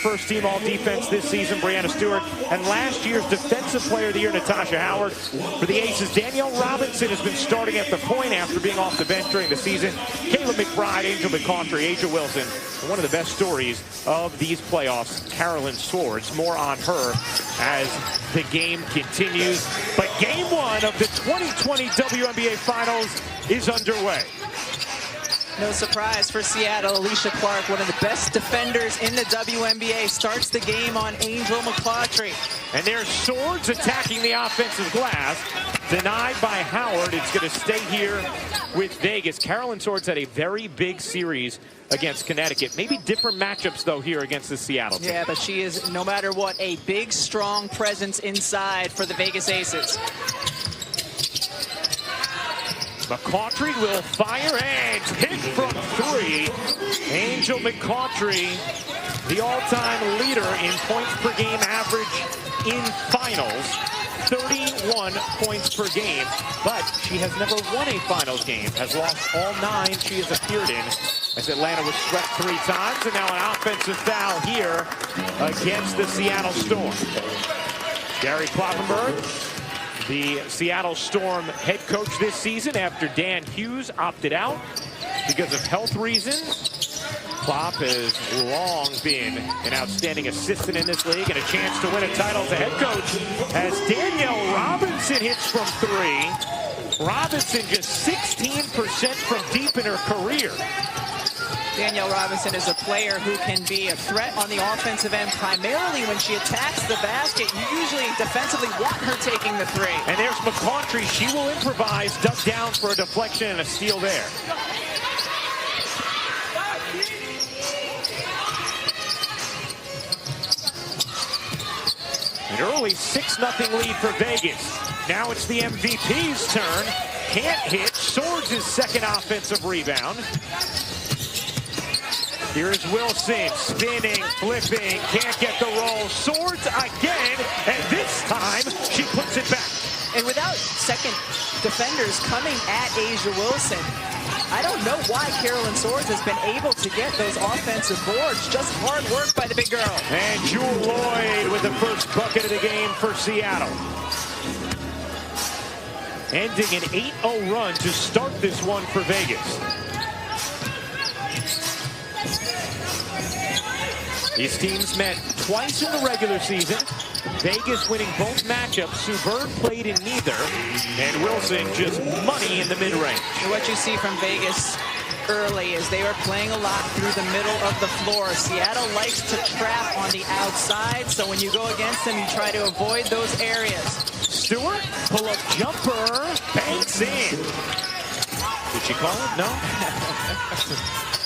first team all defense this season, Breanna Stewart, and last year's defensive player of the year, Natasha Howard. For the Aces, Danielle Robinson has been starting at the point after being off the bench during the season. Kayla McBride, Angel McCautry, Asia Wilson. One of the best stories of these playoffs, Carolyn Swords. More on her as the game continues. But game one of the 2020 WNBA Finals is underway. No surprise for Seattle. Alicia Clark, one of the best defenders in the WNBA, starts the game on Angel McCautry. And there's Swords attacking the offensive glass. Denied by Howard. It's going to stay here with Vegas. Carolyn Swords had a very big series against Connecticut. Maybe different matchups, though, here against the Seattle team. Yeah, but she is, no matter what, a big, strong presence inside for the Vegas Aces. McCautry will fire and hit from three. Angel McCautry, the all-time leader in points per game average in finals. 31 points per game, but she has never won a finals game, has lost all 9 she has appeared in, as Atlanta was swept 3 times, and now an offensive foul here against the Seattle Storm. Gary Kloppenberg, the Seattle Storm head coach this season after Dan Hughes opted out because of health reasons. Klopp has long been an outstanding assistant in this league and a chance to win a title as a head coach as Danielle Robinson hits from 3. Robinson just 16% from deep in her career. Danielle Robinson is a player who can be a threat on the offensive end, primarily when she attacks the basket. You usually defensively want her taking the 3. And there's McCautry. She will improvise, duck down for a deflection and a steal there. An early 6-0 lead for Vegas. Now it's the MVP's turn. Can't hit. Swords' second offensive rebound. Here's Wilson, spinning, flipping, can't get the roll. Swords again, and this time she puts it back. And without second defenders coming at Asia Wilson, I don't know why Carolyn Swords has been able to get those offensive boards. Just hard work by the big girl. And Jewel Lloyd with the first bucket of the game for Seattle. Ending an 8-0 run to start this one for Vegas. These teams met twice in the regular season. Vegas winning both matchups. Sue Bird played in neither. And Wilson just money in the mid-range. What you see from Vegas early is they are playing a lot through the middle of the floor. Seattle likes to trap on the outside, so when you go against them, you try to avoid those areas. Stewart, pull-up jumper, banks in. Did she call it? No?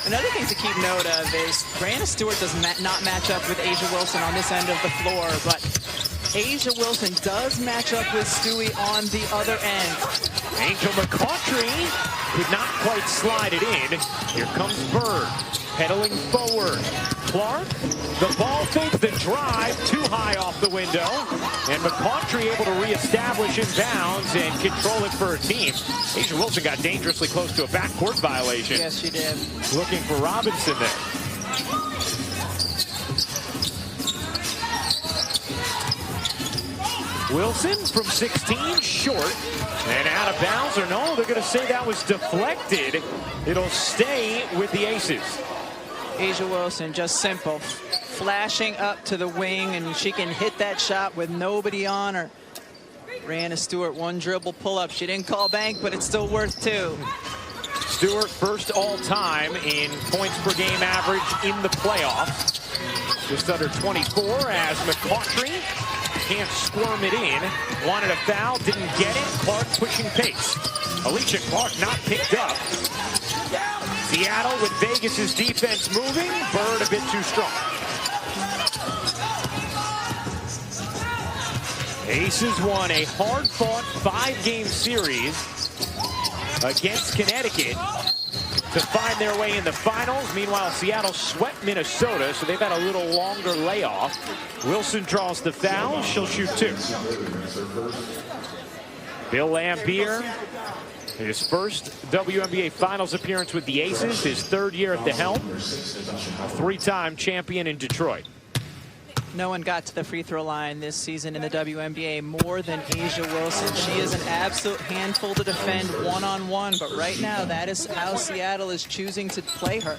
Another thing to keep note of is Breanna Stewart does not match up with Asia Wilson on this end of the floor, but Asia Wilson does match up with Stewie on the other end. Angel McCautry could not quite slide it in. Here comes Bird, pedaling forward. Clark, the ball fake, the drive, too high off the window. And McCautry able to reestablish in bounds and control it for her team. Asia Wilson got dangerously close to a backcourt violation. Yes, she did. Looking for Robinson there. Wilson from 16, short, and out of bounds, or no, they're going to say that was deflected. It'll stay with the Aces. Asia Wilson, just simple, flashing up to the wing, and she can hit that shot with nobody on her. Breanna Stewart, one dribble pull-up. She didn't call bank, but it's still worth 2. Stewart first all-time in points per game average in the playoffs. Just under 24 as McCautry can't squirm it in. Wanted a foul, didn't get it. Clark pushing pace. Alicia Clark not picked up. Seattle with Vegas's defense moving. Bird a bit too strong. Aces won a hard-fought 5-game series against Connecticut to find their way in the finals. Meanwhile, Seattle swept Minnesota, so they've had a little longer layoff. Wilson draws the foul. She'll shoot 2. Bill Laimbeer, his first WNBA Finals appearance with the Aces, his 3rd year at the helm. A 3-time champion in Detroit. No one got to the free throw line this season in the WNBA more than Asia Wilson. She is an absolute handful to defend one-on-one, but right now that is how Seattle is choosing to play her.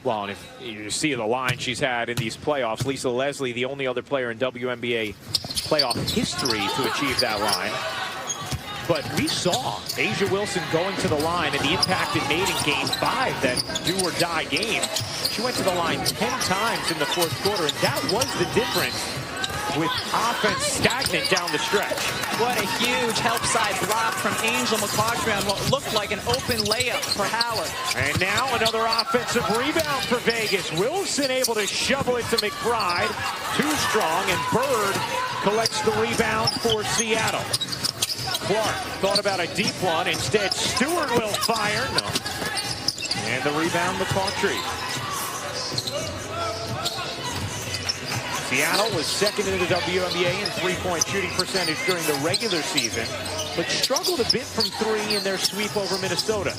Well, and if you see the line she's had in these playoffs, Lisa Leslie, the only other player in WNBA playoff history to achieve that line. But we saw Asia Wilson going to the line and the impact it made in Game 5, that do-or-die game. She went to the line 10 times in the fourth quarter, and that was the difference with offense stagnant down the stretch. What a huge help side block from Angel McCautry on what looked like an open layup for Howard. And now another offensive rebound for Vegas. Wilson able to shovel it to McBride. Too strong, and Bird collects the rebound for Seattle. Clark thought about a deep one. Instead, Stewart will fire. No. And the rebound, McCautry. Seattle was second in the WNBA in three-point shooting percentage during the regular season, but struggled a bit from three in their sweep over Minnesota.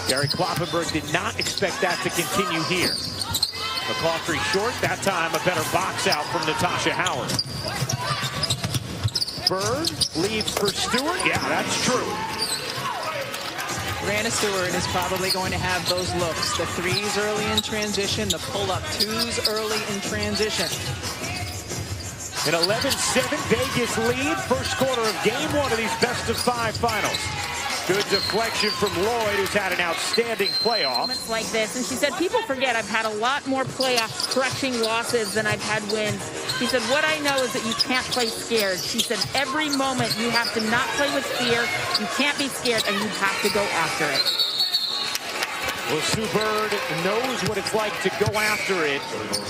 Gary Kloppenberg did not expect that to continue here. McCautry short, that time a better box out from Natasha Howard. Bird leaves for Stewart. Yeah, that's true. Brianna Stewart is probably going to have those looks. The threes early in transition, the pull-up twos early in transition. An 11-7 Vegas lead. First quarter of Game 1 of these best-of-5 finals. Good deflection from Lloyd, who's had an outstanding playoff. Moments like this, and she said, people forget I've had a lot more playoff crushing losses than I've had wins. She said, what I know is that you can't play scared. She said, every moment you have to not play with fear. You can't be scared, and you have to go after it. Well, Sue Bird knows what it's like to go after it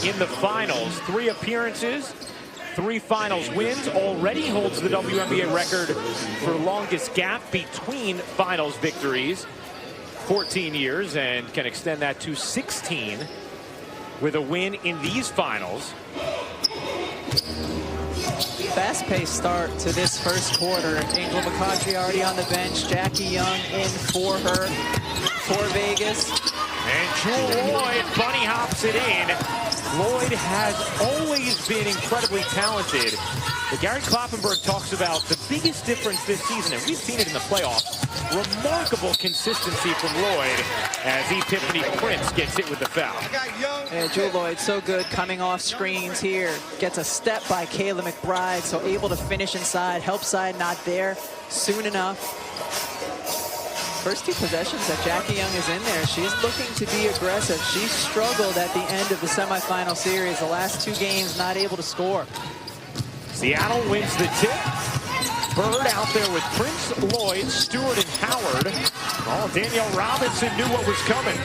in the finals. 3 appearances. 3 finals wins, already holds the WNBA record for longest gap between finals victories, 14 years, and can extend that to 16 with a win in these finals. Fast-paced start to this first quarter. Angel McCautry already on the bench. Jackie Young in for her, for Vegas. And Jewel Lloyd bunny hops it in. Lloyd has always been incredibly talented. But Gary Kloppenberg talks about the biggest difference this season, and we've seen it in the playoffs. Remarkable consistency from Lloyd as Epiphany Prince gets hit with the foul. Yeah, Jewel Lloyd so good coming off screens here. Gets a step by Kayla McBride, so able to finish inside. Help side not there soon enough. First 2 possessions that Jackie Young is in there, she's looking to be aggressive. She struggled at the end of the semifinal series. The last 2 games not able to score. Seattle wins the tip. Bird out there with Prince, Lloyd, Stewart, and Howard. Oh, Danielle Robinson knew what was coming.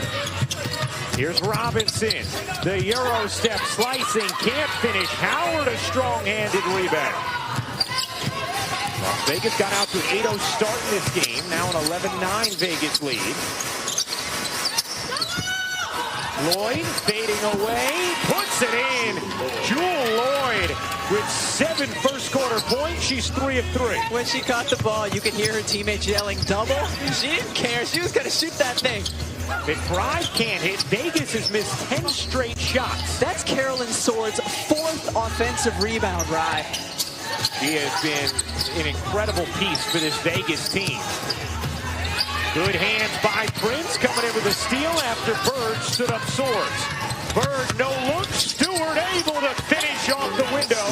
Here's Robinson. The Euro step slicing, can't finish. Howard a strong-handed rebound. Las Vegas got out to an 8-0 start in this game. Now an 11-9 Vegas lead. Lloyd fading away, puts it in. Jewel Lloyd with 7 first quarter points. She's 3 of 3. When she caught the ball, you could hear her teammates yelling double. She didn't care. She was going to shoot that thing. McBride can't hit. Vegas has missed 10 straight shots. That's Carolyn Sword's 4th offensive rebound, Rye. She has been an incredible piece for this Vegas team. Good hands by Prince, coming in with a steal after Bird stood up Swords. Bird, no look. Stewart able to finish off the window.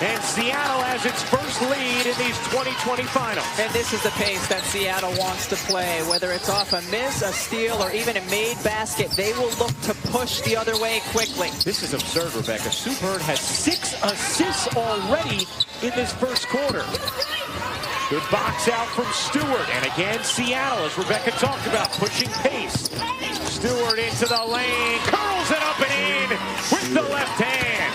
And Seattle has its first lead in these 2020 finals. And this is the pace that Seattle wants to play. Whether it's off a miss, a steal, or even a made basket, they will look to push the other way quickly. This is absurd, Rebecca. Sue Bird has 6 assists already in this first quarter. Good box out from Stewart. And again, Seattle, as Rebecca talked about, pushing pace. Stewart into the lane, curls it up and in with the left hand.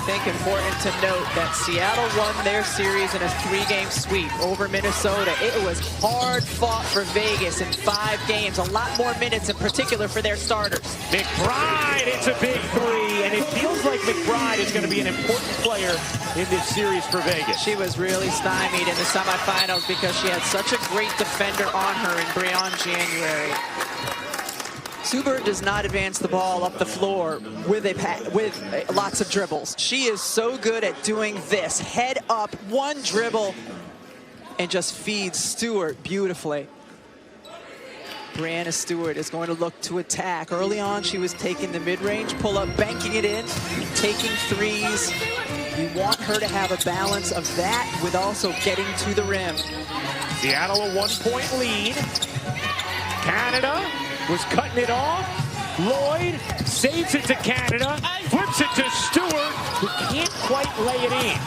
I think important to note that Seattle won their series in a 3-game sweep over Minnesota. It was hard fought for Vegas in 5 games. A lot more minutes in particular for their starters. McBride, it's a big 3, and it feels like McBride is going to be an important player in this series for Vegas. She was really stymied in the semifinals because she had such a great defender on her in Breon January. Stewart does not advance the ball up the floor with lots of dribbles. She is so good at doing this. Head up, one dribble, and just feeds Stewart beautifully. Breanna Stewart is going to look to attack. Early on, she was taking the mid-range pull-up, banking it in, taking threes. You want her to have a balance of that with also getting to the rim. Seattle a 1-point lead. Canada was cutting it off. Lloyd saves it to Canada, flips it to Stewart, who can't quite lay it in.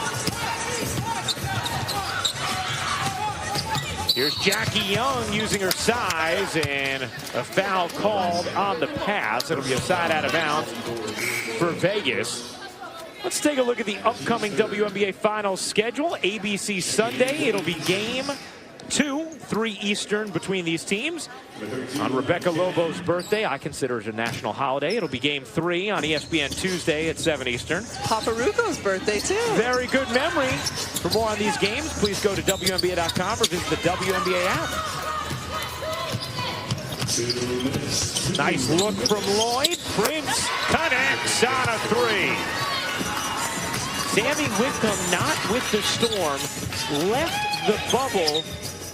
Here's Jackie Young using her size, and a foul called on the pass. It'll be a side out of bounds for Vegas. Let's take a look at the upcoming WNBA Finals schedule. ABC Sunday, it'll be game 2, 3 Eastern between these teams. On Rebecca Lobo's birthday, I consider it a national holiday. It'll be game 3 on ESPN Tuesday at 7 Eastern. Paparuco's birthday, too. Very good memory. For more on these games, please go to WNBA.com or visit the WNBA app. Nice look from Lloyd. Prince connects on a 3. Sammy Whitcomb, not with the Storm, left the bubble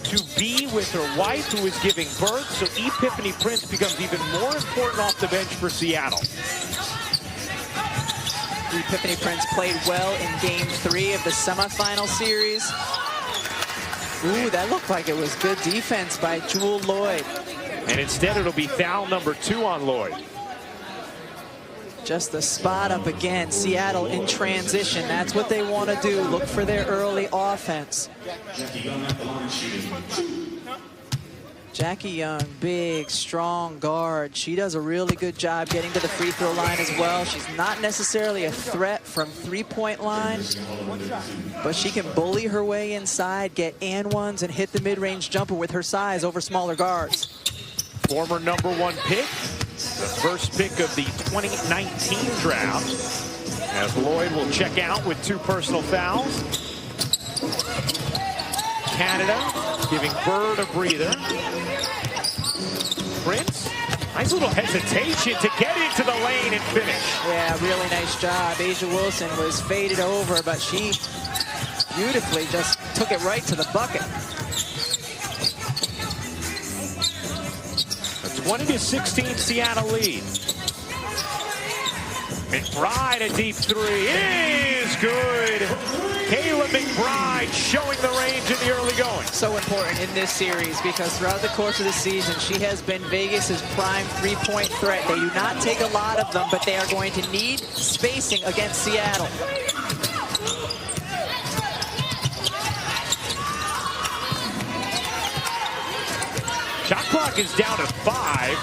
to be with her wife, who is giving birth, so Epiphany Prince becomes even more important off the bench for Seattle. Epiphany Prince played well in Game 3 of the semifinal series. Ooh, that looked like it was good defense by Jewel Lloyd. And instead, it'll be foul number 2 on Lloyd. Just the spot up again. Seattle in transition. That's what they want to do. Look for their early offense. Jackie Young, big, strong guard. She does a really good job getting to the free throw line as well. She's not necessarily a threat from three-point line, but she can bully her way inside, get and ones, and hit the mid-range jumper with her size over smaller guards. Former #1 pick. The first pick of the 2019 draft, as Lloyd will check out with 2 personal fouls. Canada giving Bird a breather. Prince, nice little hesitation to get into the lane and finish. Yeah, really nice job. Asia Wilson was faded over, but she beautifully just took it right to the bucket. 20-16 Seattle lead. McBride, a deep 3 is good. Kayla McBride showing the range in the early going. So important in this series because throughout the course of the season, she has been Vegas's prime three-point threat. They do not take a lot of them, but they are going to need spacing against Seattle. Shot clock is down to 5.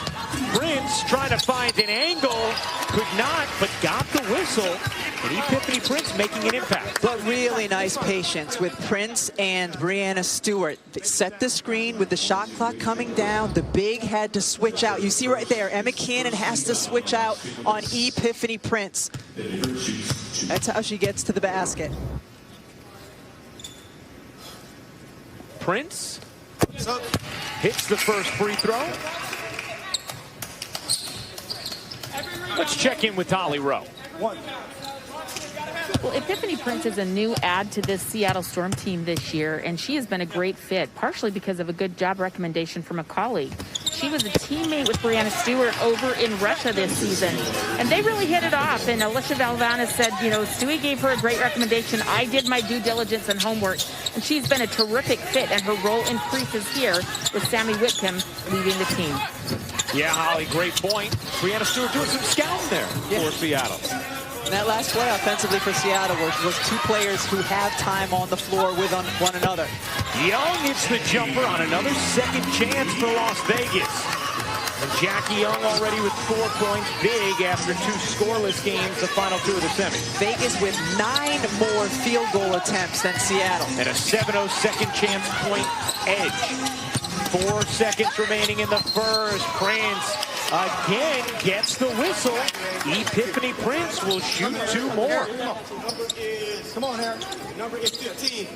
Prince trying to find an angle, could not, but got the whistle. And Epiphany Prince making an impact. But really nice patience with Prince and Breanna Stewart. They set the screen with the shot clock coming down. The big had to switch out. You see right there, Emma Cannon has to switch out on Epiphany Prince. That's how she gets to the basket. Prince hits the first free throw. Let's check in with Holly Rowe. Well, Epiphany Prince is a new add to this Seattle Storm team this year, and she has been a great fit, partially because of a good job recommendation from a colleague. She was a teammate with Breanna Stewart over in Russia this season, and they really hit it off. And Alicia Valvana said, you know, Stewie gave her a great recommendation. I did my due diligence and homework, and she's been a terrific fit, and her role increases here with Sammy Whitcomb leading the team. Yeah, Holly, great point. Breanna Stewart doing some scouting there for Seattle. And that last play offensively for Seattle was 2 players who have time on the floor with one another. Young hits the jumper on another second chance for Las Vegas. And Jackie Young already with 4 points, big after 2 scoreless games, the final 2 of the semi. Vegas with 9 more field goal attempts than Seattle. And a 7-0 second chance point edge. 4 seconds remaining in the first. Prince again gets the whistle. Epiphany Prince will shoot 2 more. Come on, Harry. Number is 15.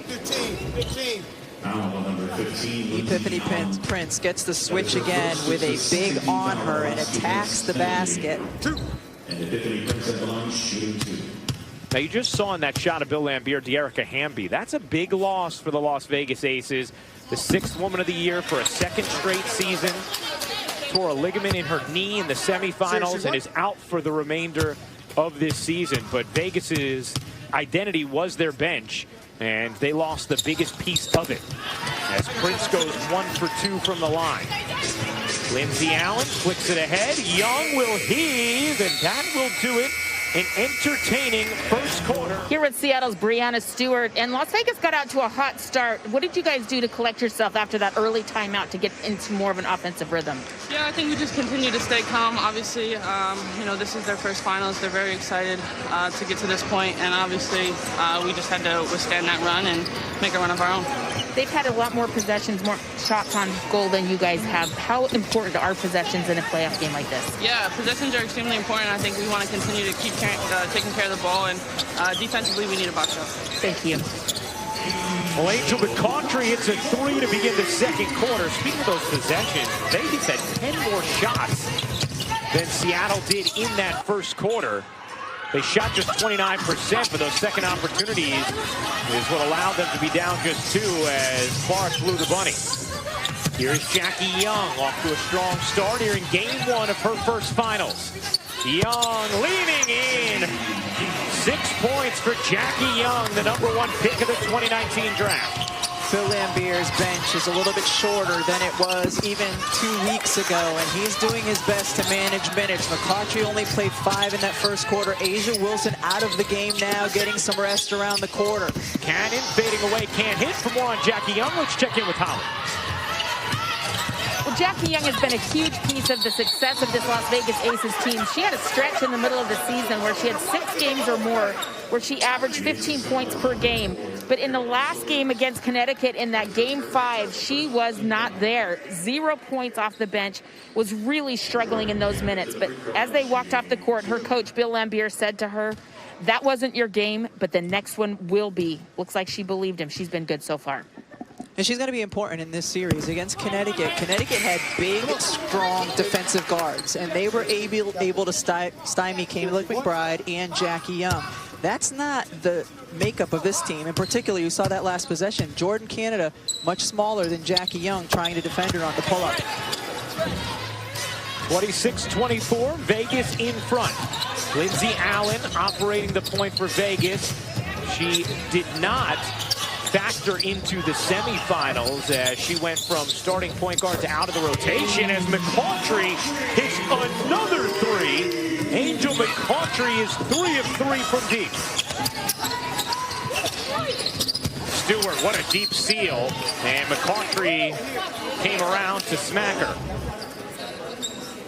Epiphany Prince gets the switch again with a big on her and attacks the basket. Now you just saw in that shot of Bill Laimbeer, Dearica Hamby. That's a big loss for the Las Vegas Aces. The 6th woman of the year for a 2nd straight season. Tore a ligament in her knee in the semifinals and is out for the remainder of this season. But Vegas's identity was their bench, and they lost the biggest piece of it as Prince goes 1 for 2 from the line. Lindsay Allen flicks it ahead. Young will heave, and that will do it. An entertaining first quarter. Here with Seattle's Breanna Stewart, and Las Vegas got out to a hot start. What did you guys do to collect yourself after that early timeout to get into more of an offensive rhythm? Yeah, I think we just continue to stay calm. Obviously, you know, this is their first finals. They're very excited to get to this point, and obviously we just had to withstand that run and make a run of our own. They've had a lot more possessions, more shots on goal than you guys have. How important are possessions in a playoff game like this? Yeah, possessions are extremely important. I think we want to continue to keep taking care of the ball, and defensively we need a box out. Thank you. Well, Angel McCoughtry hits a 3 to begin the 2nd quarter. Speaking of those possessions, Vegas had 10 more shots than Seattle did in that first quarter. They shot just 29%, but those second opportunities is what allowed them to be down just 2 as Clark blew the bunny. Here's Jackie Young off to a strong start here in game 1 of her first finals. Young leaning in. 6 points for Jackie Young, the #1 pick of the 2019 draft. Bill Laimbeer's bench is a little bit shorter than it was even 2 weeks ago, and he's doing his best to manage minutes. McCoughtry only played 5 in that first quarter. A'ja Wilson out of the game now, getting some rest around the quarter. Cannon fading away, can't hit. For more on Jackie Young, let's check in with Holly. Well, Jackie Young has been a huge piece of the success of this Las Vegas Aces team. She had a stretch in the middle of the season where she had 6 games or more where she averaged 15 points per game. But in the last game against Connecticut in that game 5, she was not there. 0 points off the bench, was really struggling in those minutes. But as they walked off the court, her coach, Bill Laimbeer, said to her, that wasn't your game, but the next one will be. Looks like she believed him. She's been good so far. And she's going to be important in this series against Connecticut. Connecticut had big, strong defensive guards, and they were able to stymie Kayla McBride and Jackie Young. That's not the makeup of this team. In particular, you saw that last possession. Jordan Canada, much smaller than Jackie Young, trying to defend her on the pull-up. 26-24, Vegas in front. Lindsay Allen operating the point for Vegas. She did not factor into the semifinals as she went from starting point guard to out of the rotation as McCoughtry hits another 3. Angel McCoughtry is 3 of 3 from deep. Stewart, what a deep seal, and McCoughtry came around to smack her.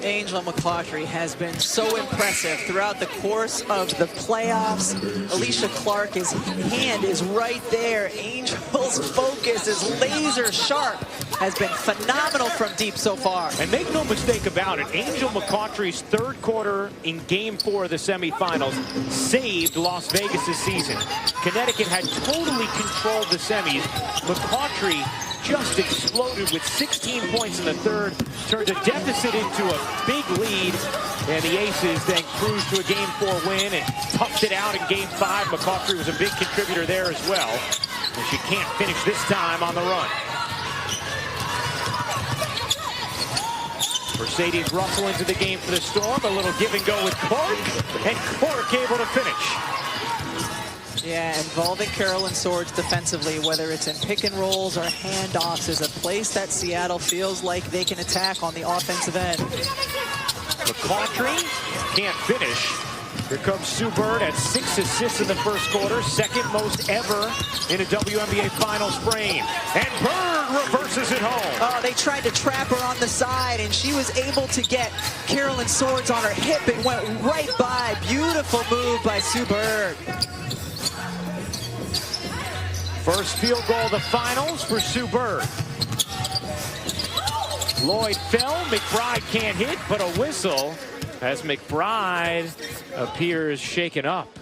Angel McCoughtry has been so impressive throughout the course of the playoffs. Alicia Clark, his hand is right there. Angel's focus is laser sharp. Has been phenomenal from deep so far. And make no mistake about it, Angel McCoughtry's 3rd quarter in game 4 of the semifinals saved Las Vegas' season. Connecticut had totally controlled the semis. McCoughtry just exploded with 16 points in the 3rd, turned a deficit into a big lead, and the Aces then cruised to a game 4 win and toughed it out in game 5. McCoughtry was a big contributor there as well, and she can't finish this time on the run. Mercedes Russell into the game for the Storm, a little give and go with Clark, and Clark able to finish. Yeah, involving Carolyn Swords defensively, whether it's in pick and rolls or handoffs, is a place that Seattle feels like they can attack on the offensive end. McCoughtry can't finish. Here comes Sue Bird at 6 assists in the first quarter, 2nd most ever in a WNBA Finals frame. And Bird reverses it home. Oh, they tried to trap her on the side, and she was able to get Carolyn Swords on her hip. It went right by. Beautiful move by Sue Bird. First field goal of the finals for Sue Bird. Lloyd fell, McBride can't hit, but a whistle as McBride appears shaken up.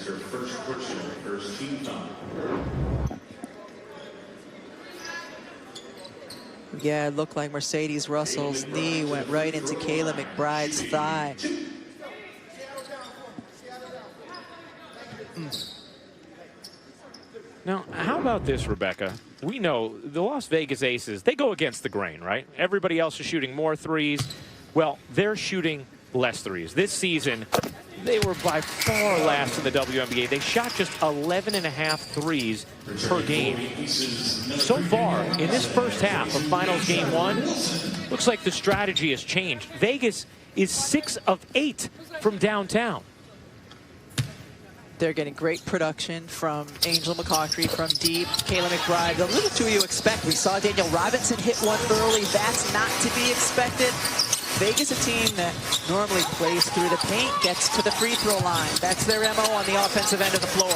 That's her first personal, first team foul. Yeah, it looked like Mercedes Russell's knee went right into Kayla McBride's thigh. Now, how about this, Rebecca? We know the Las Vegas Aces, they go against the grain, right? Everybody else is shooting more threes. Well, they're shooting less threes. This season, they were by far last in the WNBA. They shot just 11.5 threes per game. So far, in this first half of Finals Game 1, looks like the strategy has changed. Vegas is 6 of 8 from downtown. They're getting great production from Angel McCaughtry from deep. Kayla McBride, a little too you expect. We saw Danielle Robinson hit one early. That's not to be expected. Vegas, a team that normally plays through the paint, gets to the free throw line. That's their MO on the offensive end of the floor.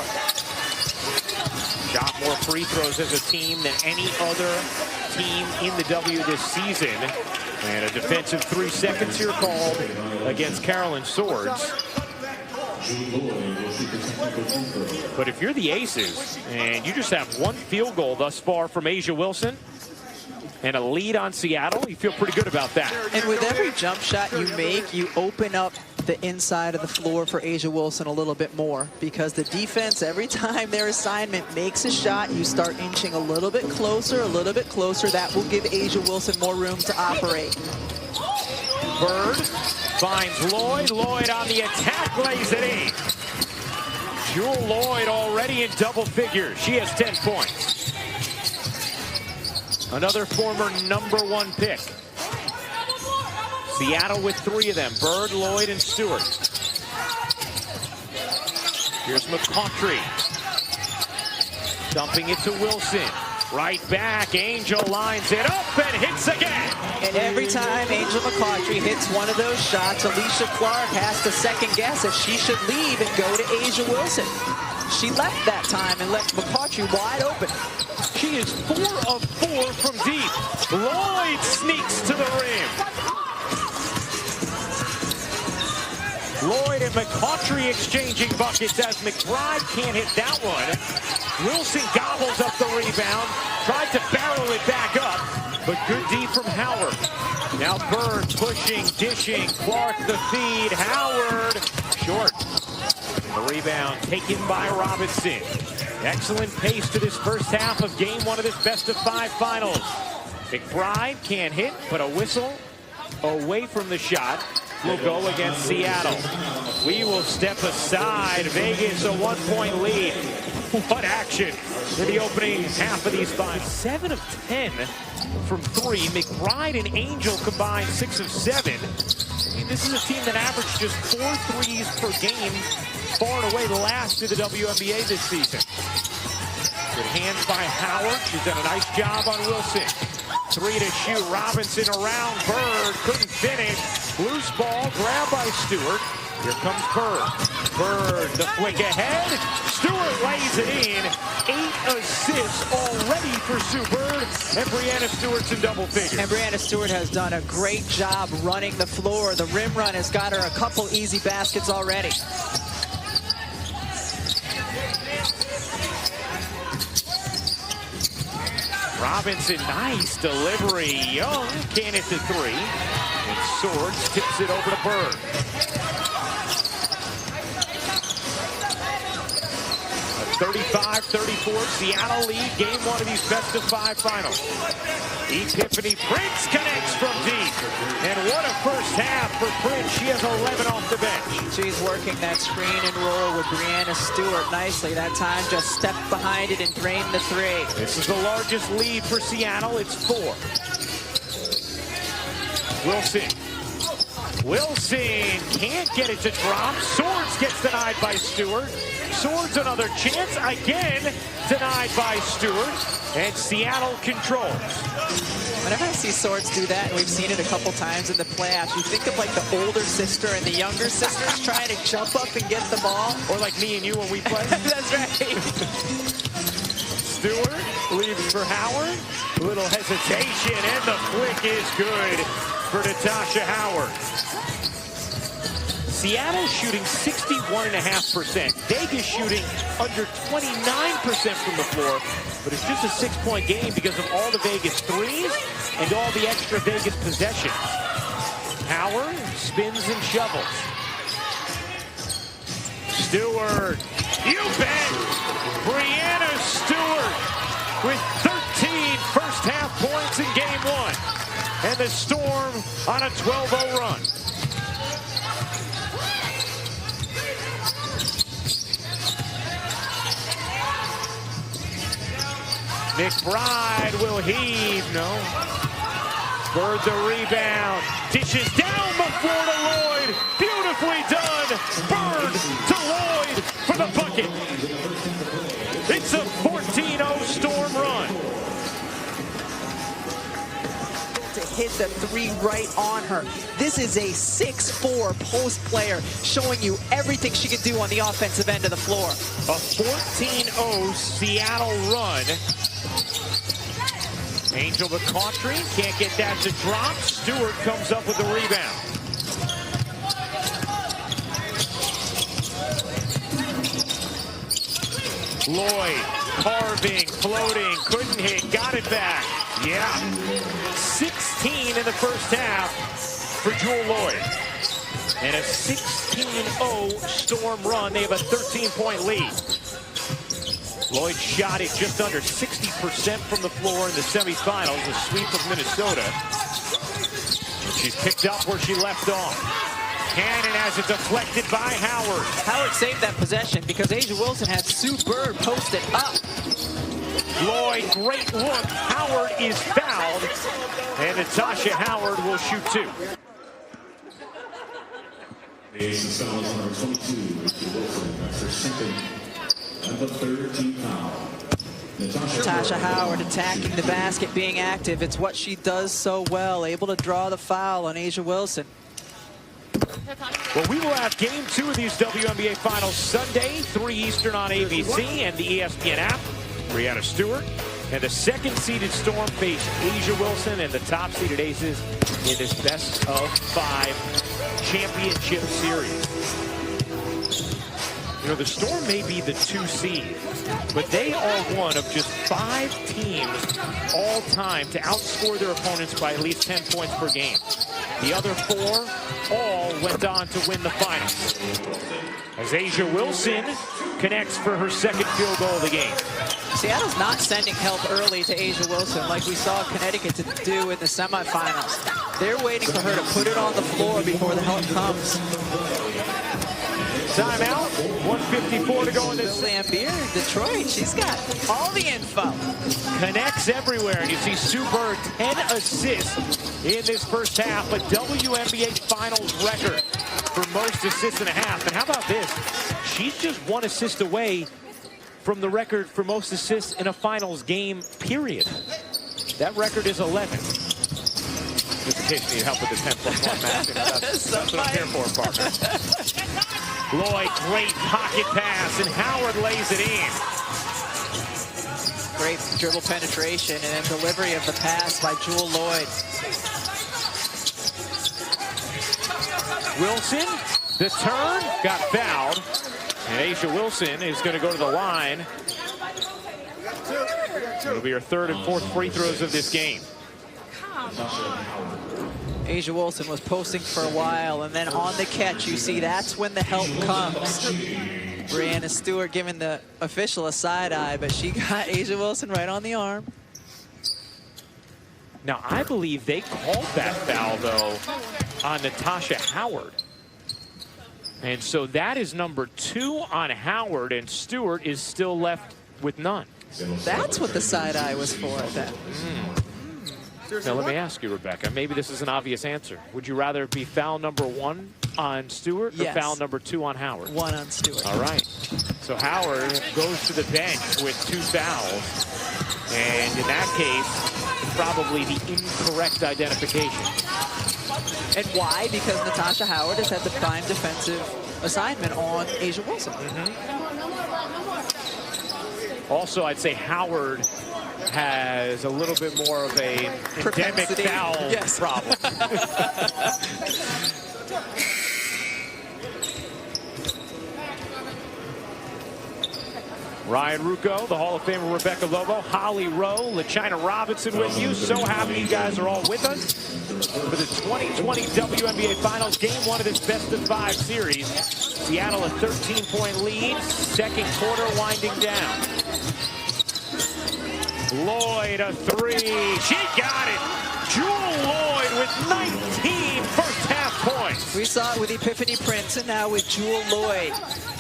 Shot more free throws as a team than any other team in the W this season. And a defensive 3 seconds here called against Carolyn Swords. But if you're the Aces and you just have 1 field goal thus far from A'ja Wilson and a lead on Seattle, you feel pretty good about that. And with every jump shot you make, you open up the inside of the floor for A'ja Wilson a little bit more, because the defense, every time their assignment makes a shot, you start inching a little bit closer, a little bit closer. That will give A'ja Wilson more room to operate. Bird finds Lloyd. Lloyd on the attack, lays it in. Jewel Lloyd already in double figures. She has 10 points. Another former #1 pick. Seattle with 3 of them. Bird, Lloyd, and Stewart. Here's McCaughtry. Dumping it to Wilson. Right back, Angel lines it up and hits again. And every time Angel McCaughtry hits one of those shots, Alicia Clark has to second guess if she should leave and go to A'ja Wilson. She left that time and left McCaughtry wide open. She is 4 of 4 from deep. Lloyd sneaks to the rim. Lloyd and McCaughtry exchanging buckets as McBride can't hit that one. Wilson gobbles up the rebound, tried to barrel it back up, but good D from Howard. Now Bird pushing, dishing, Clark the feed, Howard short. The rebound taken by Robinson. Excellent pace to this first half of Game 1 of this best-of-5 finals. McBride can't hit, but a whistle away from the shot will go against Seattle. We will step aside. Vegas a 1-point lead. What action in the opening half of these finals. 7 of 10 from 3. McBride and Angel combined 6 of 7. I mean, this is a team that averaged just 4 threes per game, far and away the last in the WNBA this season. Good hands by Howard. She's done a nice job on Wilson. 3 to shoot. Robinson around Bird. Couldn't finish. Loose ball. Grabbed by Stewart. Here comes Bird. Bird, the flick ahead. Stewart lays it in. 8 assists already for Sue Bird. And Breanna Stewart's in double figures. And Breanna Stewart has done a great job running the floor. The rim run has got her a couple easy baskets already. Robinson, nice delivery. Young can't hit the 3. And Swords tips it over to Bird. A 35-34 Seattle lead. Game 1 of these best-of-5 finals. Epiphany Prince connects from deep. And what a first half for Prince. She has 11 off the bench. She's working that screen and roll with Breanna Stewart nicely. That time just stepped behind it and drained the 3. This is the largest lead for Seattle. It's 4. Wilson. Wilson can't get it to drop. Swords gets denied by Stewart. Swords another chance. Again denied by Stewart. And Seattle controls. Whenever I see Swords do that, and we've seen it a couple times in the playoffs, you think of like the older sister and the younger sisters trying to jump up and get the ball. Or like me and you when we play. That's right. Stewart leaves for Howard. A little hesitation, and the flick is good for Natasha Howard. Seattle shooting 61.5%. Vegas shooting under 29% from the floor. But it's just a 6-point game because of all the Vegas threes and all the extra Vegas possessions. Howard spins and shovels. Stewart, you bet! Brianna Stewart with 13 first-half points in game one. And the Storm on a 12-0 run. McBride will heave, no. Bird the rebound, dishes down the floor to Lloyd. Beautifully done. Bird to Lloyd for the bucket. It's a 14-0 Storm run. To hit the three right on her. This is a 6'4" post player showing you everything she can do on the offensive end of the floor. A 14-0 Seattle run. Angel McCautry can't get that to drop. Stewart comes up with the rebound. Lloyd carving, floating, couldn't hit, got it back. Yeah. 16 in the first half for Jewel Lloyd. And a 16-0 Storm run. They have a 13-point lead. Lloyd shot it just under 60% from the floor in the semifinals, a sweep of Minnesota. And she's picked up where she left off. Cannon has it deflected by Howard. Howard saved that possession because Asia Wilson had Sue Bird posted up. Lloyd, great look. Howard is fouled. And Natasha Howard will shoot two. The Aces foul is number 22, Asia Wilson. That's her second and the third team foul. Natasha Howard attacking the basket, being active. It's what she does so well, able to draw the foul on Asia Wilson. Well, we will have game 2 of these WNBA finals Sunday, 3 Eastern on ABC and the ESPN app. Brianna Stewart and the second-seeded Storm face Asia Wilson and the top-seeded Aces in this best-of-5 championship series. You know, the Storm may be the 2 seed, but they are one of just 5 teams all time to outscore their opponents by at least 10 points per game. The other 4 all went on to win the finals. As Asia Wilson connects for her second field goal of the game. Seattle's not sending help early to Asia Wilson like we saw Connecticut to do in the semifinals. They're waiting for her to put it on the floor before the help comes. Timeout, 1:54 to go in this. Lambier in Detroit, she's got all the info. Connects everywhere, and you see Sue Bird 10 assists in this first half, a WNBA Finals record for most assists in a half. And how about this? She's just 1 assist away from the record for most assists in a finals game, period. That record is 11. Just in case you need help with the 10+1 math. You know, that's what I'm here for, partner. Lloyd, great pocket pass, and Howard lays it in. Great dribble penetration and then delivery of the pass by Jewel Lloyd. Wilson, the turn, got fouled. And Asia Wilson is going to go to the line. It'll be her 3rd and 4th free throws of this game. Asia Wilson was posting for a while, and then on the catch, you see that's when the help comes. Brianna Stewart giving the official a side eye, but she got Asia Wilson right on the arm. Now, I believe they called that foul, though, on Natasha Howard. And so that is number 2 on Howard, and Stewart is still left with none. That's what the side eye was for then. Now, let me ask you, Rebecca, maybe this is an obvious answer. Would you rather be foul number 1 on Stewart or foul number 2 on Howard? 1 on Stewart. All right. So Howard goes to the bench with 2 fouls. And in that case, probably the incorrect identification. And why? Because Natasha Howard has had the prime defensive assignment on Asia Wilson. Also, I'd say Howard has a little bit more of a endemic foul problem. Ryan Rucco, the Hall of Famer Rebecca Lobo, Holly Rowe, LaChina Robinson with you. So happy you guys are all with us for the 2020 WNBA Finals, game 1 of this best-of-5 series. Seattle a 13-point lead, second quarter winding down. Lloyd a 3, she got it. Jewel Lloyd with 19 first-half points. We saw it with Epiphany Prince and now with Jewel Lloyd.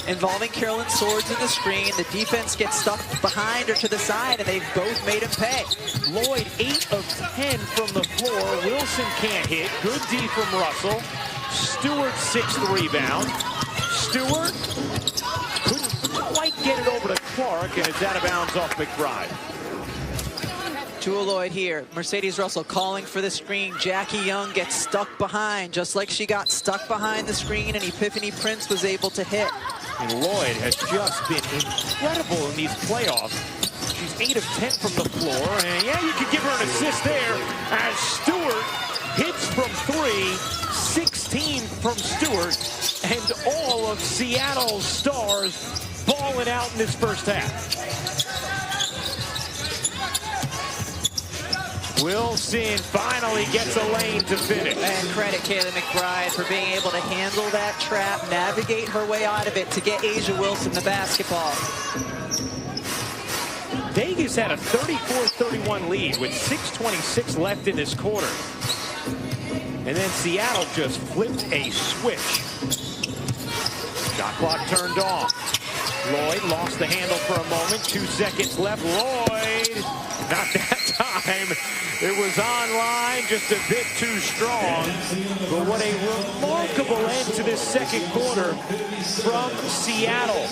Involving Carolyn Swords in the screen. The defense gets stuck behind her to the side, and they've both made him pay. Lloyd 8 of 10 from the floor. Wilson can't hit. Good D from Russell. Stewart 6th rebound. Stewart couldn't quite get it over to Clark, and it's out of bounds off McBride. Jewel Lloyd here. Mercedes Russell calling for the screen. Jackie Young gets stuck behind, just like she got stuck behind the screen, and Epiphany Prince was able to hit. And Lloyd has just been incredible in these playoffs. She's 8 of 10 from the floor, and yeah, you could give her an assist there as Stewart hits from 3, 16 from Stewart, and all of Seattle's stars balling out in this first half. Wilson finally gets a lane to finish. And credit Kayla McBride for being able to handle that trap, navigate her way out of it to get A'ja Wilson the basketball. Vegas had a 34-31 lead with 6:26 left in this quarter. And then Seattle just flipped a switch. Shot clock turned off. Lloyd lost the handle for a moment. 2 seconds left. Lloyd, not that time. It was online, just a bit too strong. But what a remarkable end to this second quarter from Seattle.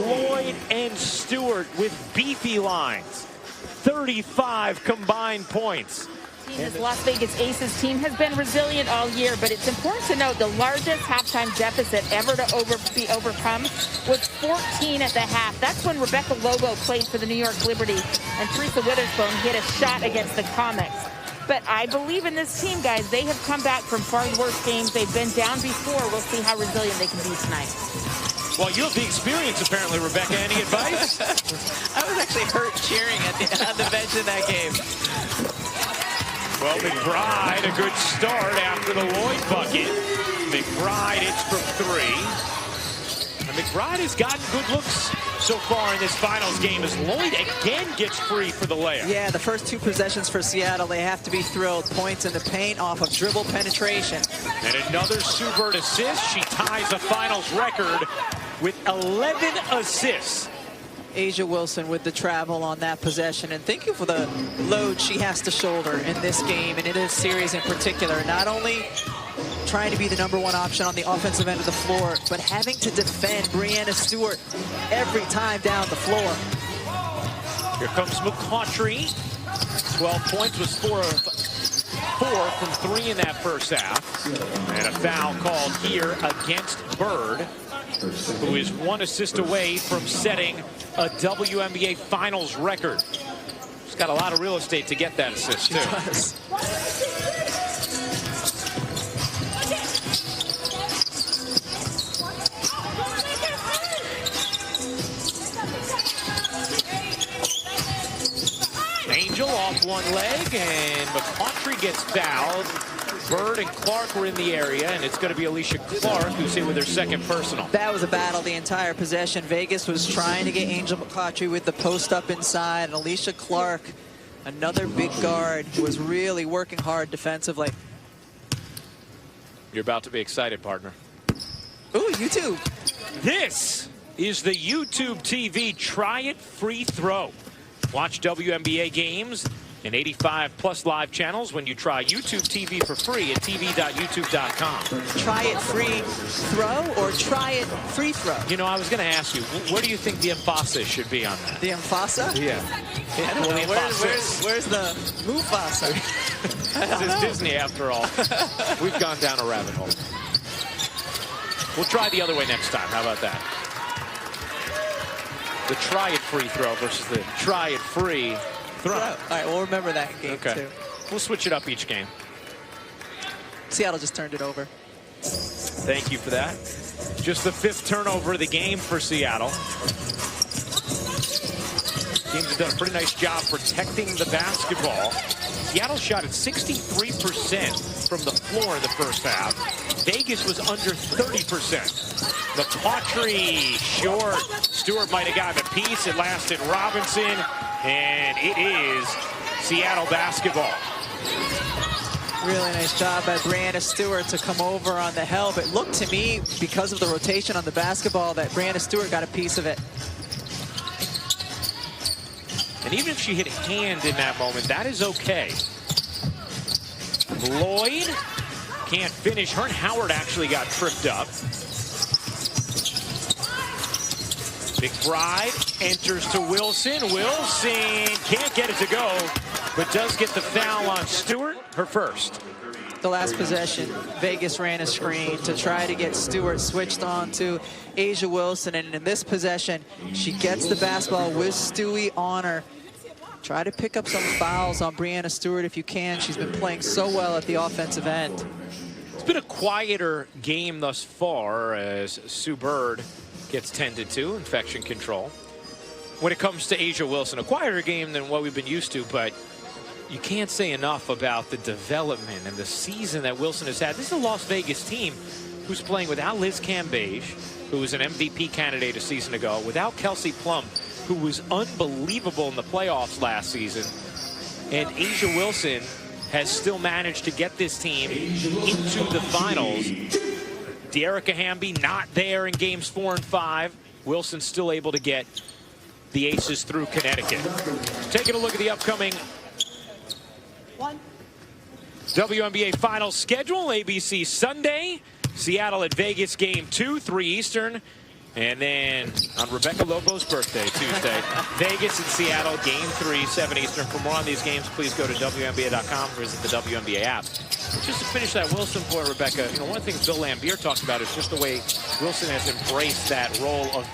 Lloyd and Stewart with beefy lines. 35 combined points. This Las Vegas Aces team has been resilient all year, but it's important to note the largest halftime deficit ever to be overcome was 14 at the half. That's when Rebecca Lobo played for the New York Liberty and Teresa Witherspoon hit a shot against the Comets. But I believe in this team, guys. They have come back from far worse games. They've been down before. We'll see how resilient they can be tonight. Well, you have the experience, apparently, Rebecca. Any advice? I was actually hurt cheering on the bench in that game. Well, McBride, a good start after the Lloyd bucket. McBride hits from 3. And McBride has gotten good looks so far in this finals game as Lloyd again gets free for the layup. Yeah, the first 2 possessions for Seattle, they have to be thrilled. Points in the paint off of dribble penetration. And another Subert assist. She ties a finals record with 11 assists. A'ja Wilson with the travel on that possession, and thank you for the load she has to shoulder in this game and in this series in particular. Not only trying to be the #1 option on the offensive end of the floor, but having to defend Breanna Stewart every time down the floor. Here comes McCautry. 12 points, was 4 of 4 from 3 in that first half. And a foul called here against Bird, who is 1 assist away from setting a WNBA Finals record. She's got a lot of real estate to get that assist, too. She does. Angel off 1 leg, and McCautry gets fouled. Bird and Clark were in the area, and it's going to be Alicia Clark who's hit with her 2nd personal. That was a battle the entire possession. Vegas was trying to get Angel McCautry with the post up inside, and Alicia Clark, another big guard, who was really working hard defensively. You're about to be excited, partner. Ooh, YouTube. This is the YouTube TV Try It free throw. Watch WNBA games and 85+ live channels when you try YouTube TV for free at tv.youtube.com. Try it free throw or try it free throw? You know, I was going to ask you, where do you think the emphasis should be on that? The Mufasa? Yeah. I don't know. Where's the Mufasa? This is Disney, after all. We've gone down a rabbit hole. We'll try the other way next time. How about that? The try it free throw versus the try it free throw. All right, we'll remember that game, too. We'll switch it up each game. Seattle just turned it over. Thank you for that. Just the 5th turnover of the game for Seattle. Teams have done a pretty nice job protecting the basketball. Seattle shot at 63% from the floor in the first half. Vegas was under 30%. McCautry short. Stewart might have gotten a piece. It lasted Robinson, and it is Seattle basketball. Really nice job by Brianna Stewart to come over on the help. It looked to me, because of the rotation on the basketball, that Brianna Stewart got a piece of it. And even if she hit hand in that moment, that is okay. Lloyd can't finish. Her and Howard actually got tripped up. McBride enters to Wilson. Wilson can't get it to go, but does get the foul on Stewart, her first. The last possession, Vegas ran a screen to try to get Stewart switched on to A'ja Wilson, and in this possession, she gets the basketball with Stewie on her. Try to pick up some fouls on Brianna Stewart if you can. She's been playing so well at the offensive end. It's been a quieter game thus far as Sue Bird gets tended to, infection control. When it comes to A'ja Wilson, a quieter game than what we've been used to, but you can't say enough about the development and the season that Wilson has had. This is a Las Vegas team who's playing without Liz Cambage, who was an MVP candidate a season ago, without Kelsey Plum, who was unbelievable in the playoffs last season. And A'ja Wilson has still managed to get this team into the finals. Dearica Hamby not there in games 4 and 5. Wilson still able to get the Aces through Connecticut. Taking a look at the upcoming WNBA Finals schedule. ABC Sunday, Seattle at Vegas, game 2, 3 Eastern. And then on Rebecca Lobo's birthday, Tuesday, Vegas and Seattle, game 3, 7 Eastern. For more on these games, please go to WNBA.com or visit the WNBA app. Just to finish that Wilson point, Rebecca, you know, one of the things Bill Lambier talks about is just the way Wilson has embraced that role of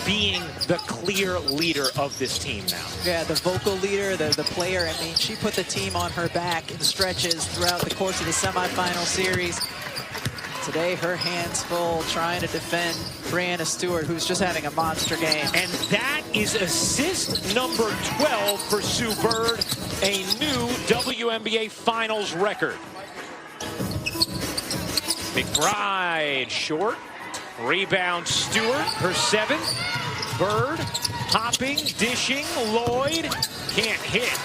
being the clear leader of this team now. Yeah, the vocal leader, the player. I mean, she put the team on her back in stretches throughout the course of the semifinal series. Today, her hands full trying to defend Brianna Stewart, who's just having a monster game. And that is assist number 12 for Sue Bird, a new WNBA Finals record. McBride short. Rebound Stewart, her 7th. Bird hopping, dishing. Lloyd can't hit.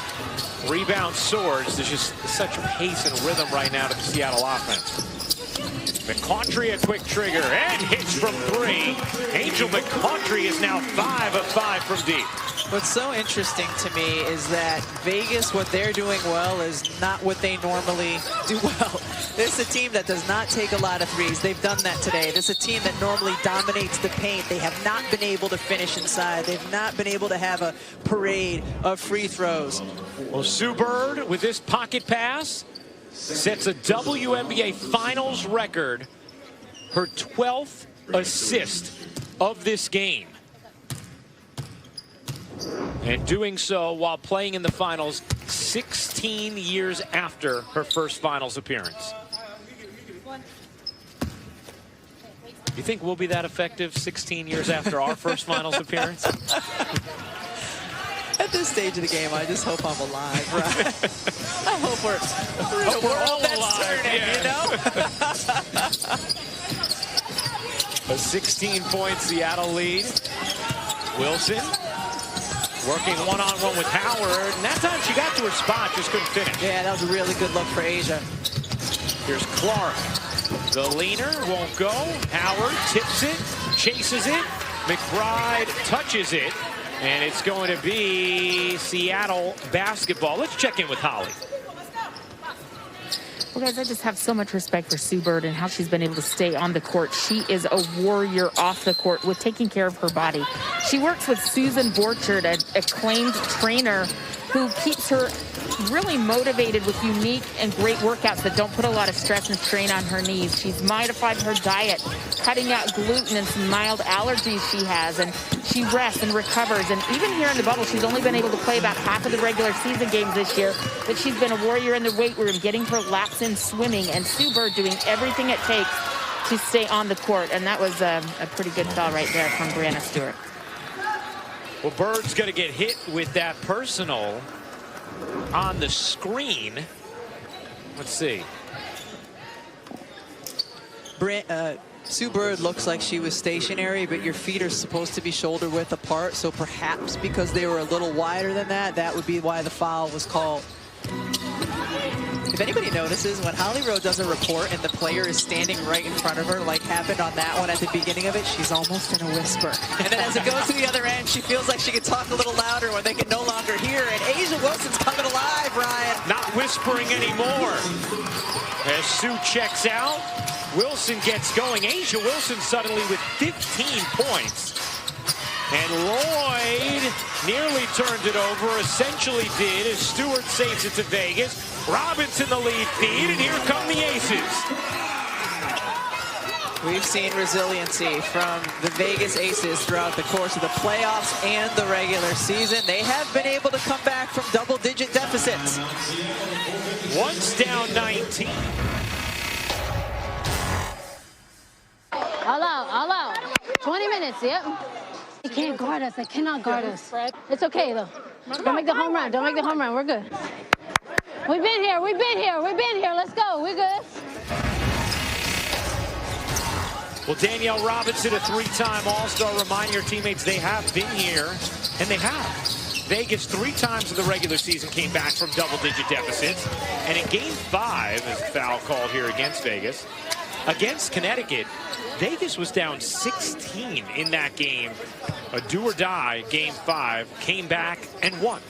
Rebound soars. There's just such pace and rhythm right now to the Seattle offense. McCautry a quick trigger and hits from 3. Angel McCautry is now 5 of 5 from deep. What's so interesting to me is that Vegas, what they're doing well is not what they normally do well. This is a team that does not take a lot of threes. They've done that today. This is a team that normally dominates the paint. They have not been able to finish inside. They've not been able to have a parade of free throws. Well, Sue Bird with this pocket pass sets a WNBA Finals record, her 12th assist of this game. And doing so while playing in the finals 16 years after her first finals appearance. You think we'll be that effective 16 years after our first finals appearance? At this stage of the game, I just hope I'm alive, right? I hope we're in a world that's turning, you know? A 16-point Seattle lead. Wilson working one-on-one with Howard. And that time she got to her spot, just couldn't finish. Yeah, that was a really good look for A'ja. Here's Clark. The leaner won't go. Howard tips it, chases it. McBride touches it. And it's going to be Seattle basketball. Let's check in with Holly. Well, guys, I just have so much respect for Sue Bird and how she's been able to stay on the court. She is a warrior off the court with taking care of her body. She works with Susan Borchard, an acclaimed trainer who keeps her really motivated with unique and great workouts that don't put a lot of stress and strain on her knees. She's modified her diet, cutting out gluten and some mild allergies she has, and she rests and recovers. And even here in the bubble, she's only been able to play about half of the regular season games this year, but she's been a warrior in the weight room, getting her laps in swimming, and Sue Bird doing everything it takes to stay on the court. And that was a pretty good foul right there from Brianna Stewart. Well, Bird's going to get hit with that personal on the screen. Let's see. Sue Bird looks like she was stationary, but your feet are supposed to be shoulder width apart, so perhaps because they were a little wider than that, that would be why the foul was called. If anybody notices, when Holly Rowe does a report and the player is standing right in front of her, like happened on that one at the beginning of it, she's almost in a whisper. And then as it goes to the other end, she feels like she can talk a little louder when they can no longer hear. And Asia Wilson's coming alive, Ryan. Not whispering anymore. As Sue checks out, Wilson gets going. Asia Wilson suddenly with 15 points. And Lloyd nearly turned it over, essentially did, as Stewart saves it to Vegas. Robinson the lead feed, and here come the Aces. We've seen resiliency from the Vegas Aces throughout the course of the playoffs and the regular season. They have been able to come back from double-digit deficits. Once down 19. All out. 20 minutes, yep. They can't guard us. They cannot guard us. It's okay, though. Don't make the home run. Don't make the home run. We're good. We've been here. Let's go. We're good. Well, Danielle Robinson, a three-time All-Star. Remind your teammates they have been here, and they have. Vegas 3 times in the regular season came back from double-digit deficits. And in Game 5, as a foul called here against Vegas, against Connecticut, Vegas was down 16 in that game. A do-or-die Game 5, came back and won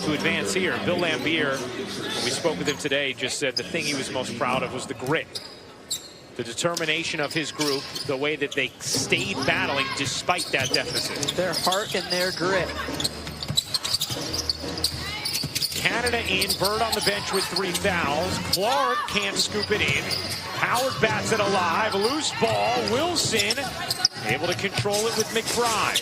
to advance here. Bill Lambier, when we spoke with him today, just said the thing he was most proud of was the grit. The determination of his group, the way that they stayed battling despite that deficit. Their heart and their grit. Canada in, Bird on the bench with 3 fouls. Clark can't scoop it in. Howard bats it alive, loose ball. Wilson able to control it with McBride.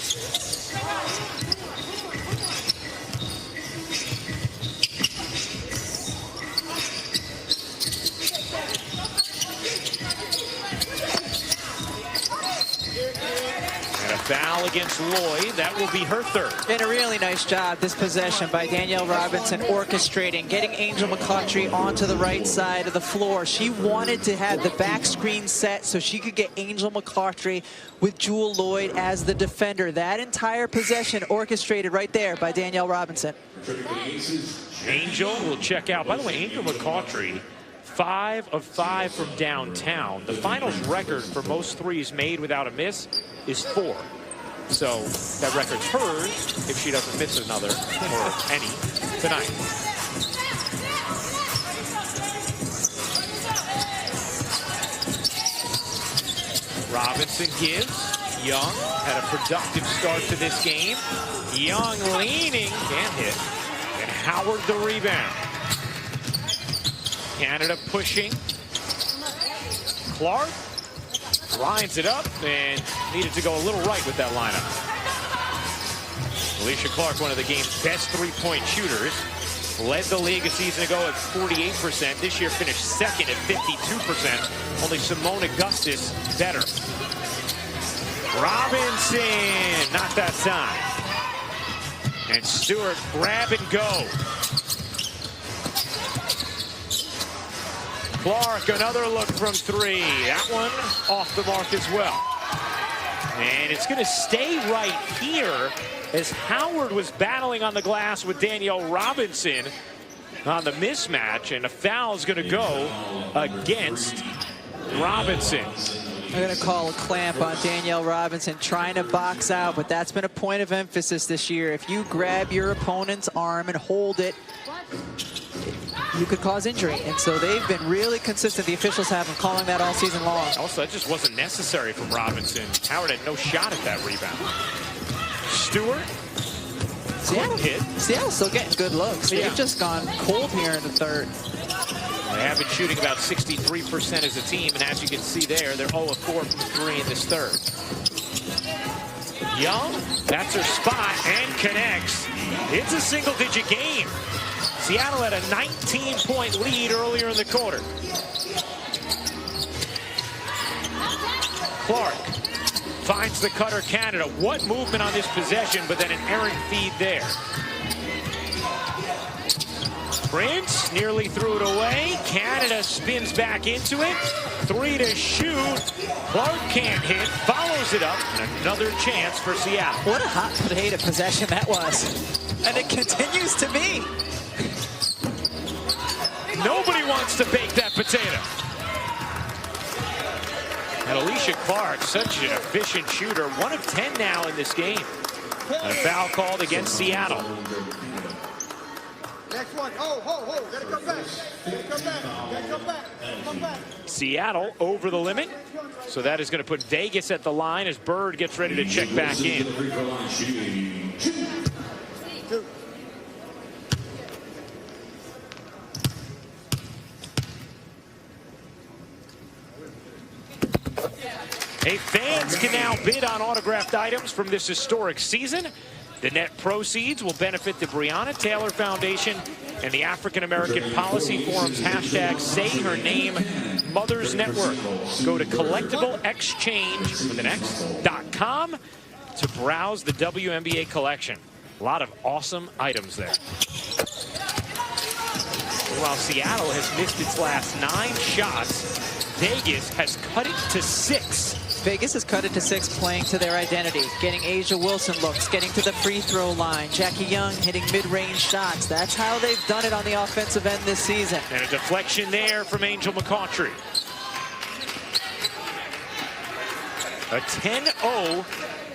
Foul against Lloyd. That will be her 3rd. And a really nice job this possession by Danielle Robinson, orchestrating, getting Angel McCautry onto the right side of the floor. She wanted to have the back screen set so she could get Angel McCautry with Jewel Lloyd as the defender. That entire possession orchestrated right there by Danielle Robinson. Angel will check out. By the way, Angel McCautry, 5 of 5 from downtown. The finals record for most threes made without a miss is 4. So that record's hers if she doesn't miss another or any tonight. Robinson gives. Young had a productive start to this game. Young leaning, can't hit. And Howard the rebound. Canada pushing. Clark lines it up and needed to go a little right with that lineup. Alicia Clark, one of the game's best three-point shooters, led the league a season ago at 48%. This year finished 2nd at 52%. Only Simone Augustus better. Robinson, not that time. And Stewart grab and go. Clark, another look from 3. That one off the mark as well. And it's going to stay right here as Howard was battling on the glass with Danielle Robinson on the mismatch. And a foul is going to go against Robinson. They're going to call a clamp on Danielle Robinson, trying to box out, but that's been a point of emphasis this year. If you grab your opponent's arm and hold it, you could cause injury. And so they've been really consistent. The officials have been calling that all season long. Also, that just wasn't necessary from Robinson. Howard had no shot at that rebound. Stewart. Seattle's still getting good looks. Yeah. They've just gone cold here in the 3rd. They have been shooting about 63% as a team, and as you can see there, they're 0 of 4 from 3 in this 3rd. Young, that's her spot, and connects. It's a single-digit game. Seattle had a 19-point lead earlier in the quarter. Clark finds the cutter, Canada. What movement on this possession, but then an errant feed there. Prince nearly threw it away. Canada spins back into it. 3 to shoot. Clark can't hit. Follows it up. And another chance for Seattle. What a hot potato possession that was. And it continues to be. Nobody wants to bake that potato. And Alicia Clark, such an efficient shooter. 1 of 10 now in this game. And a foul called against Seattle. Next one. Oh, gotta come back. Come back. Seattle over the limit. So that is going to put Vegas at the line as Bird gets ready to check back in. Hey, fans can now bid on autographed items from this historic season. The net proceeds will benefit the Breonna Taylor Foundation and the African American Policy Forum's hashtag #SayHerNameMothers Network. Go to collectibleexchange.com to browse the WNBA collection. A lot of awesome items there. While Seattle has missed its last 9 shots, Vegas has cut it to 6. Vegas has cut it to 6, playing to their identity, getting Asia Wilson looks, getting to the free throw line. Jackie Young hitting mid-range shots. That's how they've done it on the offensive end this season. And a deflection there from Angel McCautry. A 10-0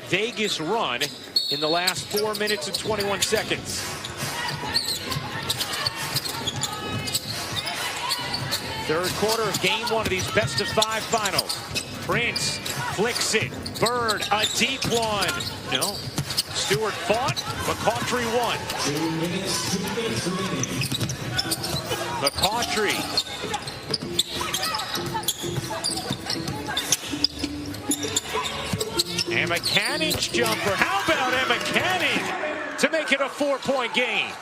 Vegas run in the last 4 minutes and 21 seconds. Third quarter of game 1 of these best-of-5 finals. Prince flicks it. Bird, a deep one. No. Stewart fought. McCautry won. McCautry. Emma Cannon's jumper. How about Emma Cannon to make it a 4-point game?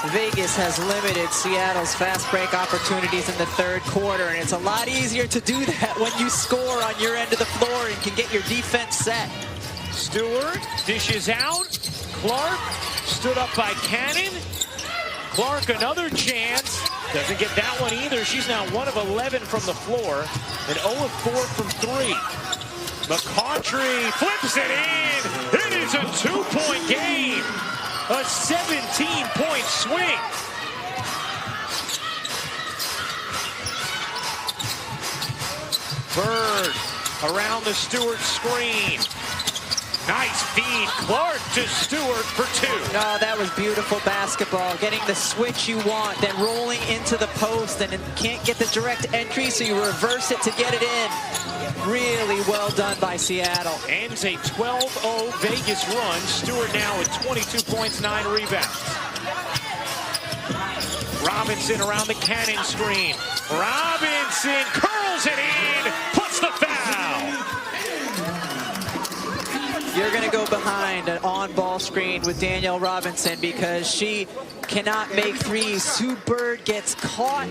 Vegas has limited Seattle's fast break opportunities in the third quarter, and it's a lot easier to do that when you score on your end of the floor and can get your defense set. Stewart dishes out. Clark stood up by Cannon. Clark another chance. Doesn't get that one either. She's now 1 of 11 from the floor and 0 of 4 from 3. McCautry flips it in. It is a 2-point game. A 17-point swing. Bird around the Stewart screen. Nice feed. Clark to Stewart for 2. No, that was beautiful basketball. Getting the switch you want, then rolling into the post, and it can't get the direct entry, so you reverse it to get it in. Really well done by Seattle. Ends a 12-0 Vegas run. Stewart now with 22 points, 9 rebounds. Robinson around the Cannon screen. Robinson curls it in, puts the foul. You're going to go behind an on-ball screen with Danielle Robinson because she cannot make threes. Sue Bird gets caught,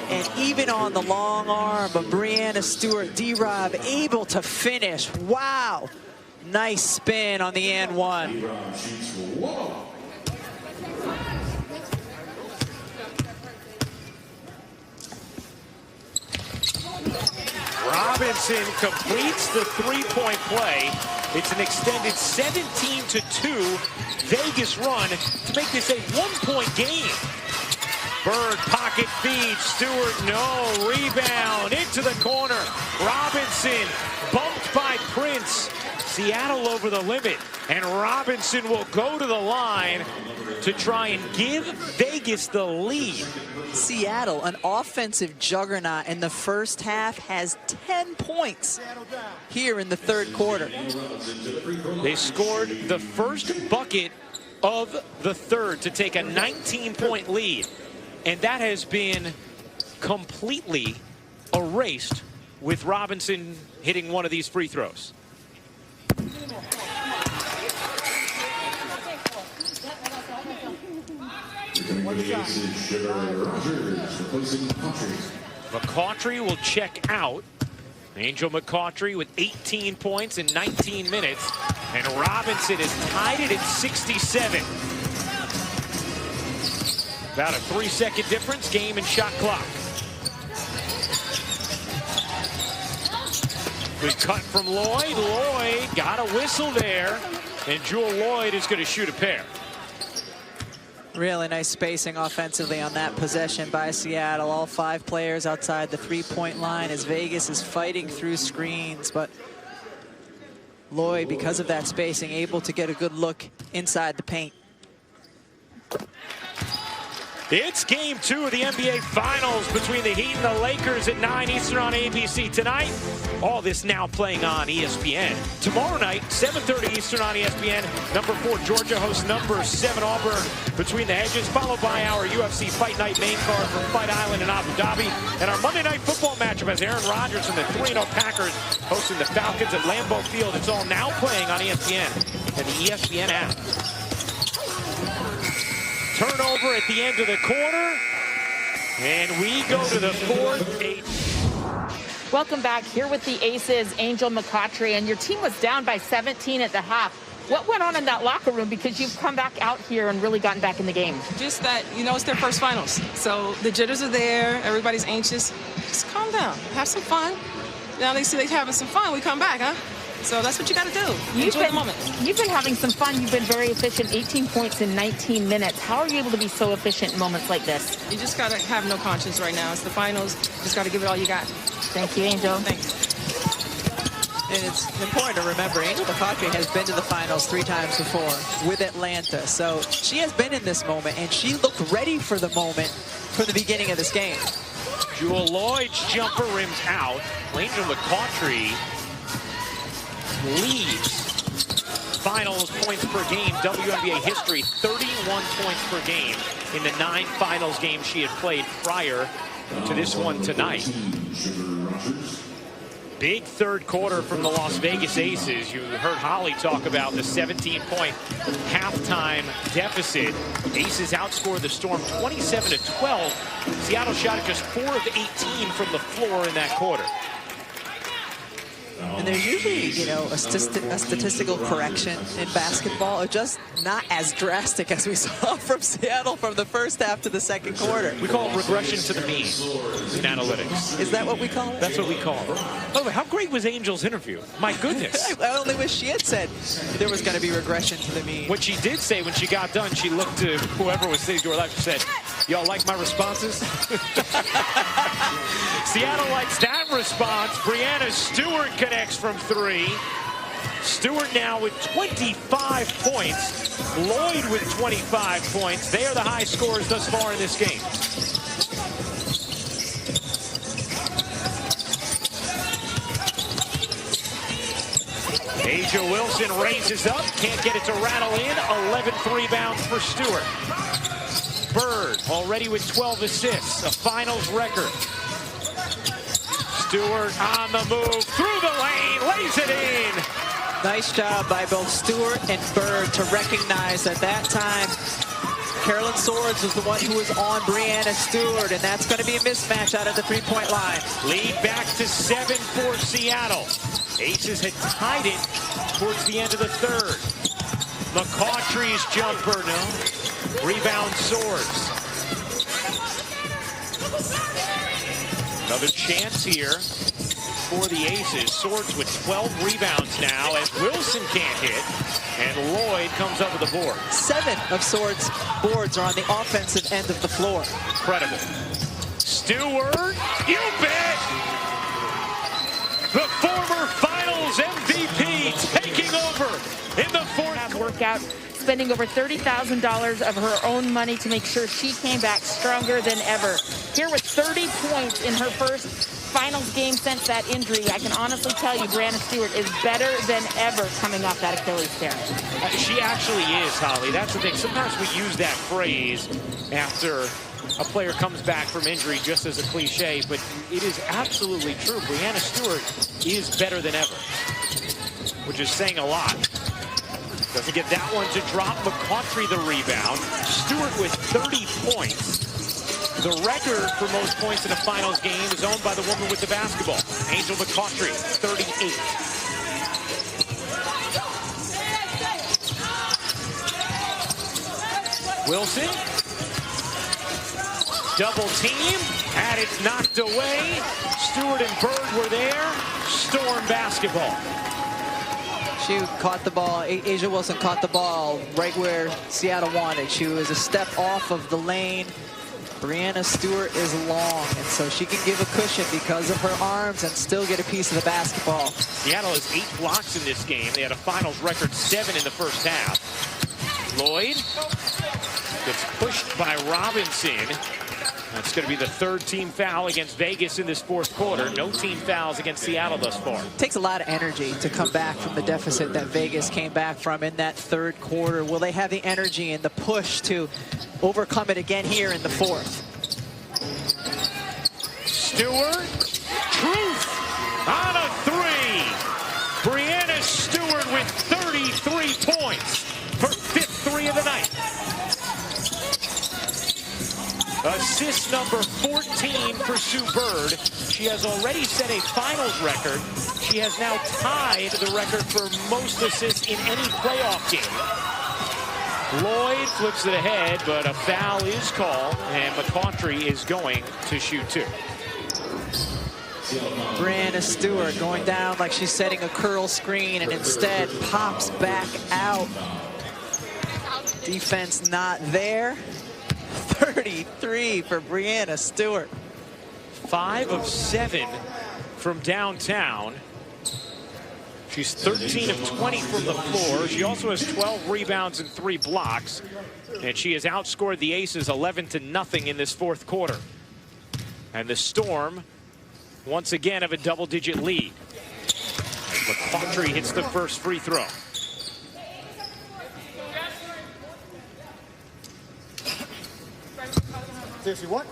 and even on the long arm of Breanna Stewart, D-Rob able to finish. Wow. Nice spin on the and one. Robinson completes the 3-point play. It's an extended 17-2 Vegas run to make this a 1-point game. Bird pocket feed. Stewart, no. Rebound into the corner. Robinson bumped by Prince. Seattle over the limit. And Robinson will go to the line to try and give Vegas the lead. Seattle, an offensive juggernaut in the first half, has 10 points here in the third quarter. They scored the first bucket of the third to take a 19-point lead. And that has been completely erased with Robinson hitting one of these free throws. McCautry will check out. Angel McCautry with 18 points in 19 minutes. And Robinson is tied it at 67. About a 3-second difference, game and shot clock. Good cut from Lloyd. Lloyd got a whistle there. And Jewel Lloyd is going to shoot a pair. Really nice spacing offensively on that possession by Seattle. All 5 players outside the 3-point line as Vegas is fighting through screens. But Lloyd, because of that spacing, able to get a good look inside the paint. It's game 2 of the NBA Finals between the Heat and the Lakers at 9 Eastern on ABC tonight. All this now playing on ESPN. Tomorrow night, 7:30 Eastern on ESPN. Number 4, Georgia hosts number 7, Auburn between the hedges, followed by our UFC Fight Night main card from Fight Island in Abu Dhabi. And our Monday Night Football matchup has Aaron Rodgers and the 3-0 Packers hosting the Falcons at Lambeau Field. It's all now playing on ESPN and the ESPN app. Turnover at the end of the quarter. And we go to the 4th. 8. Welcome back here with the Aces, Angel McCautry, and your team was down by 17 at the half. What went on in that locker room? Because you've come back out here and really gotten back in the game. Just that, you know, it's their first finals. So the jitters are there. Everybody's anxious. Just calm down. Have some fun. Now they see they're having some fun. We come back, huh? So that's what you got to do. Enjoy the moment. You've been having some fun. You've been very efficient. 18 points in 19 minutes. How are you able to be so efficient in moments like this? You just got to have no conscience right now. It's the finals. Just got to give it all you got. Thank you, Angel. Thanks. And it's important to remember, Angel McCautry has been to the finals 3 times before with Atlanta. So she has been in this moment, and she looked ready for the moment from the beginning of this game. Jewel Lloyd's jumper rims out. Angel McCautry leads finals points per game, WNBA history, 31 points per game in the 9 finals games she had played prior to this one tonight. Big third quarter from the Las Vegas Aces. You heard Holly talk about the 17-point halftime deficit. Aces outscored the Storm 27-12. Seattle shot at just 4 of 18 from the floor in that quarter. And there's usually, you know, a statistical correction in basketball, or just not as drastic as we saw from Seattle from the first half to the second quarter. We call it regression to the mean in analytics. Is that what we call it? That's what we call it. By the way, how great was Angel's interview? My goodness. I only wish she had said there was going to be regression to the mean. What she did say when she got done, she looked to whoever was sitting to her left and said, y'all like my responses? Seattle likes that response. Brianna Stewart connects from 3. Stewart now with 25 points. Lloyd with 25 points. They are the high scorers thus far in this game. Asia Wilson raises up, can't get it to rattle in. 11th rebounds for Stewart. Bird already with 12 assists, a finals record. Stewart on the move, through the lane, lays it in. Nice job by both Stewart and Bird to recognize at that time Carolyn Swords was the one who was on Brianna Stewart, and that's going to be a mismatch out of the 3-point line. Lead back to 7 for Seattle. Aces had tied it towards the end of the third. McCautry's jumper, no. Rebound Swords. Another chance here for the Aces. Swords with 12 rebounds now as Wilson can't hit. And Lloyd comes up with the board. 7 of Swords' boards are on the offensive end of the floor. Incredible. Stewart, you bet! The former finals MVP taking over in the 4th workout, spending over $30,000 of her own money to make sure she came back stronger than ever. Here with 30 points in her first finals game since that injury, I can honestly tell you Brianna Stewart is better than ever coming off that Achilles tear. She actually is, Holly. That's the thing. Sometimes we use that phrase after a player comes back from injury just as a cliche, but it is absolutely true. Brianna Stewart is better than ever, which is saying a lot. Doesn't get that one to drop. McCautry the rebound. Stewart with 30 points. The record for most points in a finals game is owned by the woman with the basketball, Angel McCautry, 38. Wilson, double team, and it's knocked away. Stewart and Bird were there. Storm basketball. She caught the ball. Asia Wilson caught the ball right where Seattle wanted. She was a step off of the lane. Breanna Stewart is long, and so she can give a cushion because of her arms and still get a piece of the basketball. Seattle has 8 blocks in this game. They had a finals record 7 in the first half. Lloyd gets pushed by Robinson. That's going to be the 3rd team foul against Vegas in this 4th quarter. No team fouls against Seattle thus far. It takes a lot of energy to come back from the deficit that Vegas came back from in that 3rd quarter. Will they have the energy and the push to overcome it again here in the 4th? Stewart, truth on a 3. Breanna Stewart with 33 points. Her 5th 3 of the night. Assist number 14 for Sue Bird. She has already set a finals record. She has now tied the record for most assists in any playoff game. Lloyd flips it ahead, but a foul is called, and McCautry is going to shoot 2. Breanna Stewart going down like she's setting a curl screen and instead pops back out. Defense not there. 33 for Breanna Stewart. 5 of 7 from downtown. She's 13 of 20 from the floor. She also has 12 rebounds and 3 blocks. And she has outscored the Aces 11-0 in this 4th quarter. And the Storm, once again, have a double-digit lead. McCautry hits the first free throw. Seriously, what?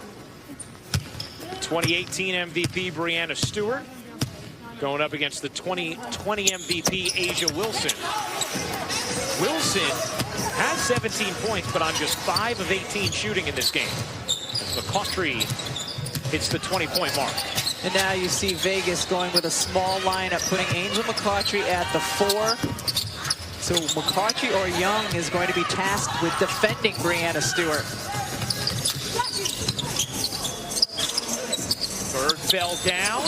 2018 MVP Breanna Stewart going up against the 2020 MVP Asia Wilson. Wilson has 17 points, but on just 5 of 18 shooting in this game. McCautry hits the 20-point mark. And now you see Vegas going with a small lineup, putting Angel McCautry at the 4. So McCautry or Young is going to be tasked with defending Breanna Stewart. Bird fell down.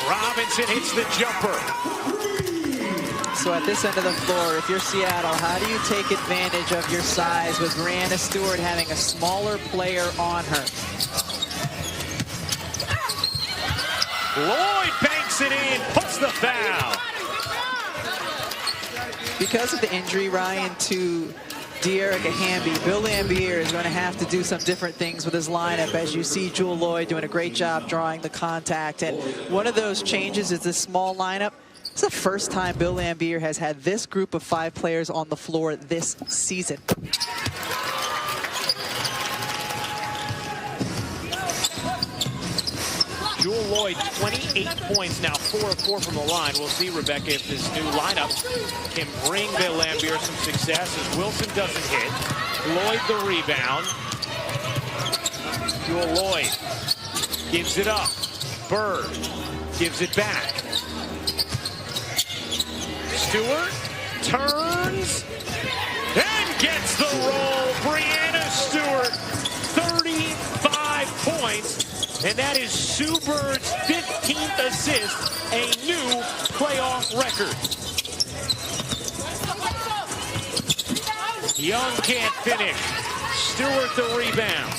Robinson hits the jumper. So at this end of the floor, if you're Seattle, how do you take advantage of your size with Breanna Stewart having a smaller player on her? Lloyd banks it in, puts the foul. Because of the injury, Ryan, to De'Erica Hamby, Bill Laimbeer is going to have to do some different things with his lineup, as you see Jewell Lloyd doing a great job drawing the contact. And one of those changes is this small lineup. It's the first time Bill Laimbeer has had this group of 5 players on the floor this season. Jewell Lloyd, 28 points, now 4 of 4 from the line. We'll see, Rebecca, if this new lineup can bring Bill Laimbeer some success, as Wilson doesn't hit. Lloyd the rebound. Jewell Lloyd gives it up. Bird gives it back. Stewart turns and gets the roll. Breanna Stewart, 35 points. And that is Sue Bird's 15th assist, a new playoff record. Young can't finish. Stewart the rebound.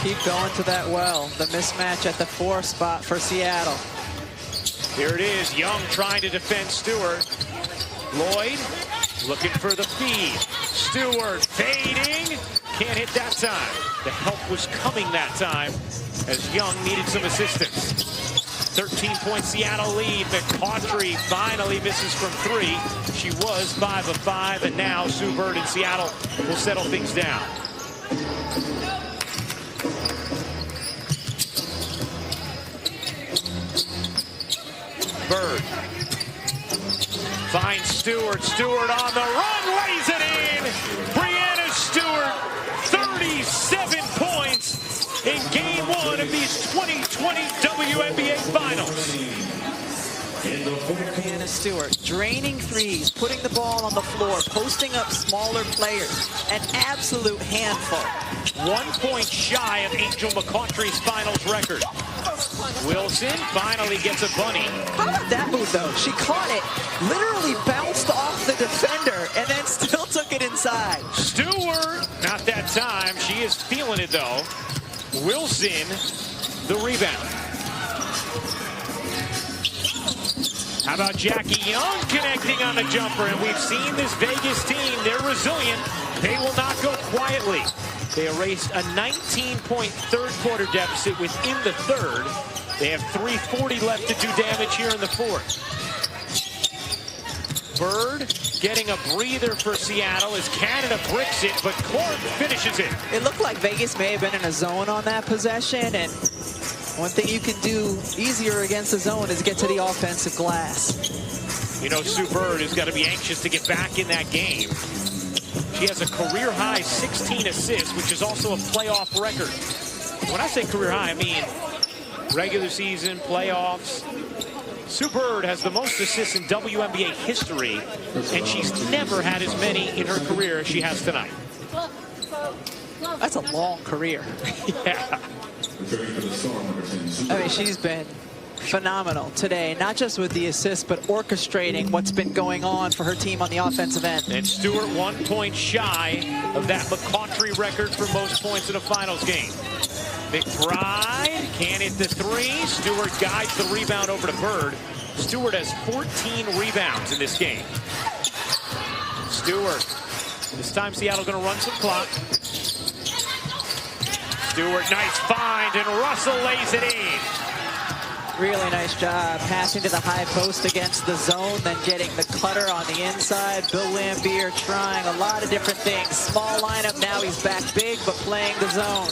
Keep going to that well. The mismatch at the 4 spot for Seattle. Here it is. Young trying to defend Stewart. Lloyd looking for the feed. Stewart fading. Can't hit that time. The help was coming that time as Young needed some assistance. 13-point Seattle lead. McCautry finally misses from 3. She was 5 of 5, and now Sue Bird in Seattle will settle things down. Bird finds Stewart. Stewart on the run, lays it in. Breanna Stewart, 37 points. Game 1 of these 2020 WNBA Finals. Brianna Stewart draining threes, putting the ball on the floor, posting up smaller players. An absolute handful. 1 point shy of Angel McCoughtry's finals record. Wilson finally gets a bunny. How about that move, though? She caught it, literally bounced off the defender, and then still took it inside. Stewart, not that time. She is feeling it, though. Wilson, the rebound. How about Jackie Young connecting on the jumper? And we've seen this Vegas team. They're resilient. They will not go quietly. They erased a 19-point third-quarter deficit within the third. They have 3:40 left to do damage here in the fourth. Bird getting a breather for Seattle as Canada bricks it, but Clark finishes it. It looked like Vegas may have been in a zone on that possession, and one thing you can do easier against the zone is get to the offensive glass. You know, Sue Bird has got to be anxious to get back in that game. She has a career-high 16 assists, which is also a playoff record. When I say career-high, I mean regular season, playoffs. Sue Bird has the most assists in WNBA history, and she's never had as many in her career as she has tonight. That's a long career. Yeah. I mean, she's been phenomenal today, not just with the assists, but orchestrating what's been going on for her team on the offensive end. And Stewart 1 point shy of that McCoughtry record for most points in a finals game. McBride can't hit the three. Stewart guides the rebound over to Bird. Stewart has 14 rebounds in this game. Stewart. This time Seattle going to run some clock. Stewart, nice find, and Russell lays it in. Really nice job passing to the high post against the zone, then getting the cutter on the inside. Bill Laimbeer trying a lot of different things. Small lineup, now he's back big, but playing the zone.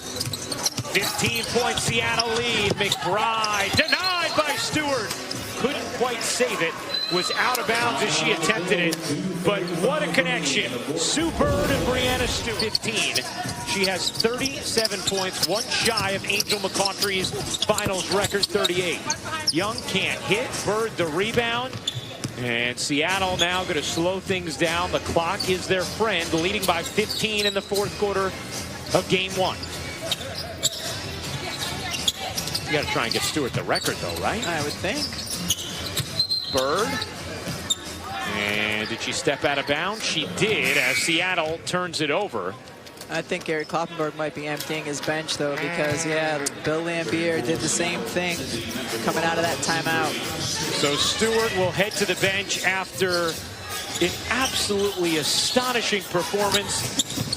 15-point Seattle lead. McBride denied by Stewart. Couldn't quite save it. Was out of bounds as she attempted it. But what a connection. Sue Bird and Brianna Stewart. 15. She has 37 points, one shy of Angel McCoughtry's finals record, 38. Young can't hit. Bird the rebound. And Seattle now going to slow things down. The clock is their friend, leading by 15 in the fourth quarter of game 1. You got to try and get Stewart the record, though, right? I would think. Bird. And did she step out of bounds? She did, as Seattle turns it over. I think Gary Kloppenberg might be emptying his bench, though, because, yeah, Bill Laimbeer did the same thing coming out of that timeout. So Stewart will head to the bench after an absolutely astonishing performance.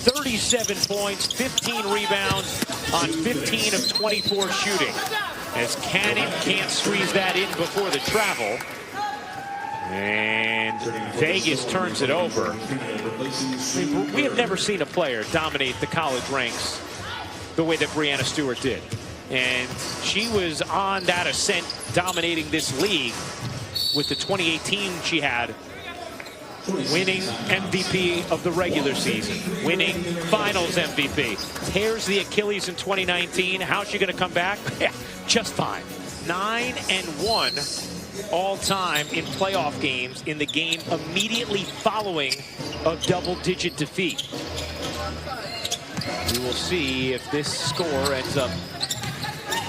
37 points, 15 rebounds on 15 of 24 shooting. As Cannon can't squeeze that in before the travel. And Vegas turns it over. I mean, we have never seen a player dominate the college ranks the way that Brianna Stewart did. And she was on that ascent, dominating this league with the 2018 she had, winning MVP of the regular season, winning finals MVP. Tears the Achilles in 2019. How's she going to come back? Yeah, just fine. 9-1 all-time in playoff games in the game immediately following a double-digit defeat. We will see if this score ends up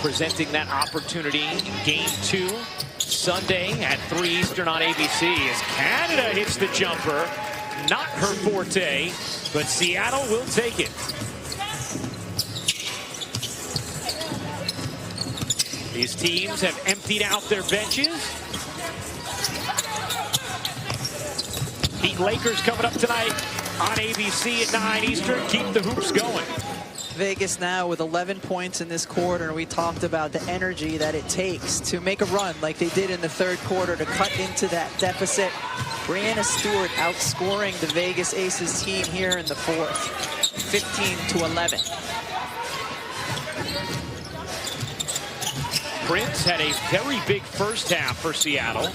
presenting that opportunity in game 2 Sunday at 3 Eastern on ABC as Canada hits the jumper. Not her forte, but Seattle will take it. These teams have emptied out their benches. Heat Lakers coming up tonight on ABC at 9 Eastern. Keep the hoops going. Vegas now with 11 points in this quarter. We talked about the energy that it takes to make a run like they did in the third quarter to cut into that deficit. Brianna Stewart outscoring the Vegas Aces team here in the fourth, 15-11. Prince had a very big first half for Seattle.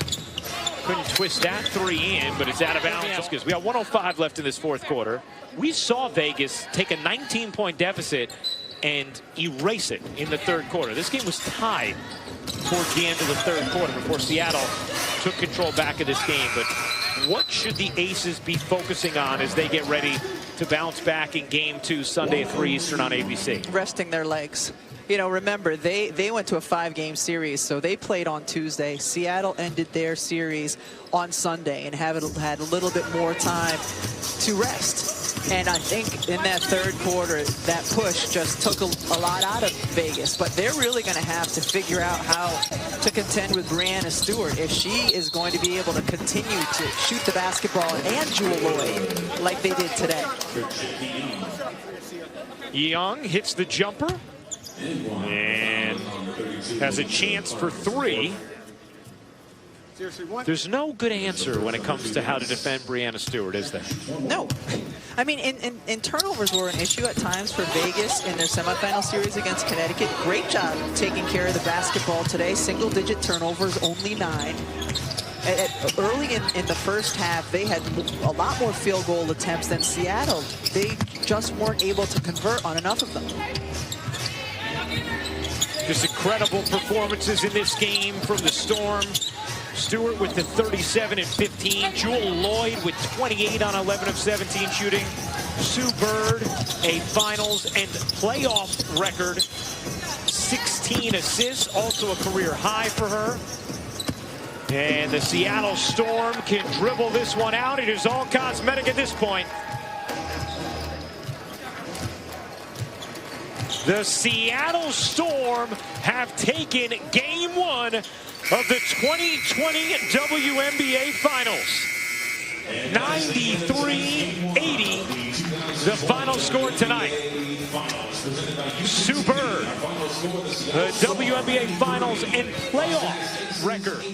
Couldn't twist that three in, but it's out of bounds. We got 1:05 left in this fourth quarter. We saw Vegas take a 19-point deficit and erase it in the third quarter. This game was tied towards the end of the third quarter before Seattle took control back of this game. But what should the Aces be focusing on as they get ready to bounce back in Game 2 Sunday at 3 Eastern on ABC? Resting their legs. You know, remember, they went to a 5-game series, so they played on Tuesday. Seattle ended their series on Sunday and had a little bit more time to rest. And I think in that third quarter, that push just took a lot out of Vegas. But they're really going to have to figure out how to contend with Breanna Stewart if she is going to be able to continue to shoot the basketball and Jewel Lloyd like they did today. Young hits the jumper and has a chance for 3. There's no good answer when it comes to how to defend Breanna Stewart, is there? No. I mean, and turnovers were an issue at times for Vegas in their semifinal series against Connecticut. Great job taking care of the basketball today. Single-digit turnovers, only 9. Early in the first half, they had a lot more field goal attempts than Seattle. They just weren't able to convert on enough of them. Just incredible performances in this game from the Storm. Stewart with the 37 and 15. Jewel Lloyd with 28 on 11 of 17 shooting. Sue Bird, a finals and playoff record. 16 assists, also a career high for her. And the Seattle Storm can dribble this one out. It is all cosmetic at this point. The Seattle Storm have taken Game 1 of the 2020 WNBA Finals. 93-80, the final score tonight. Sue Bird, the WNBA Finals and playoff record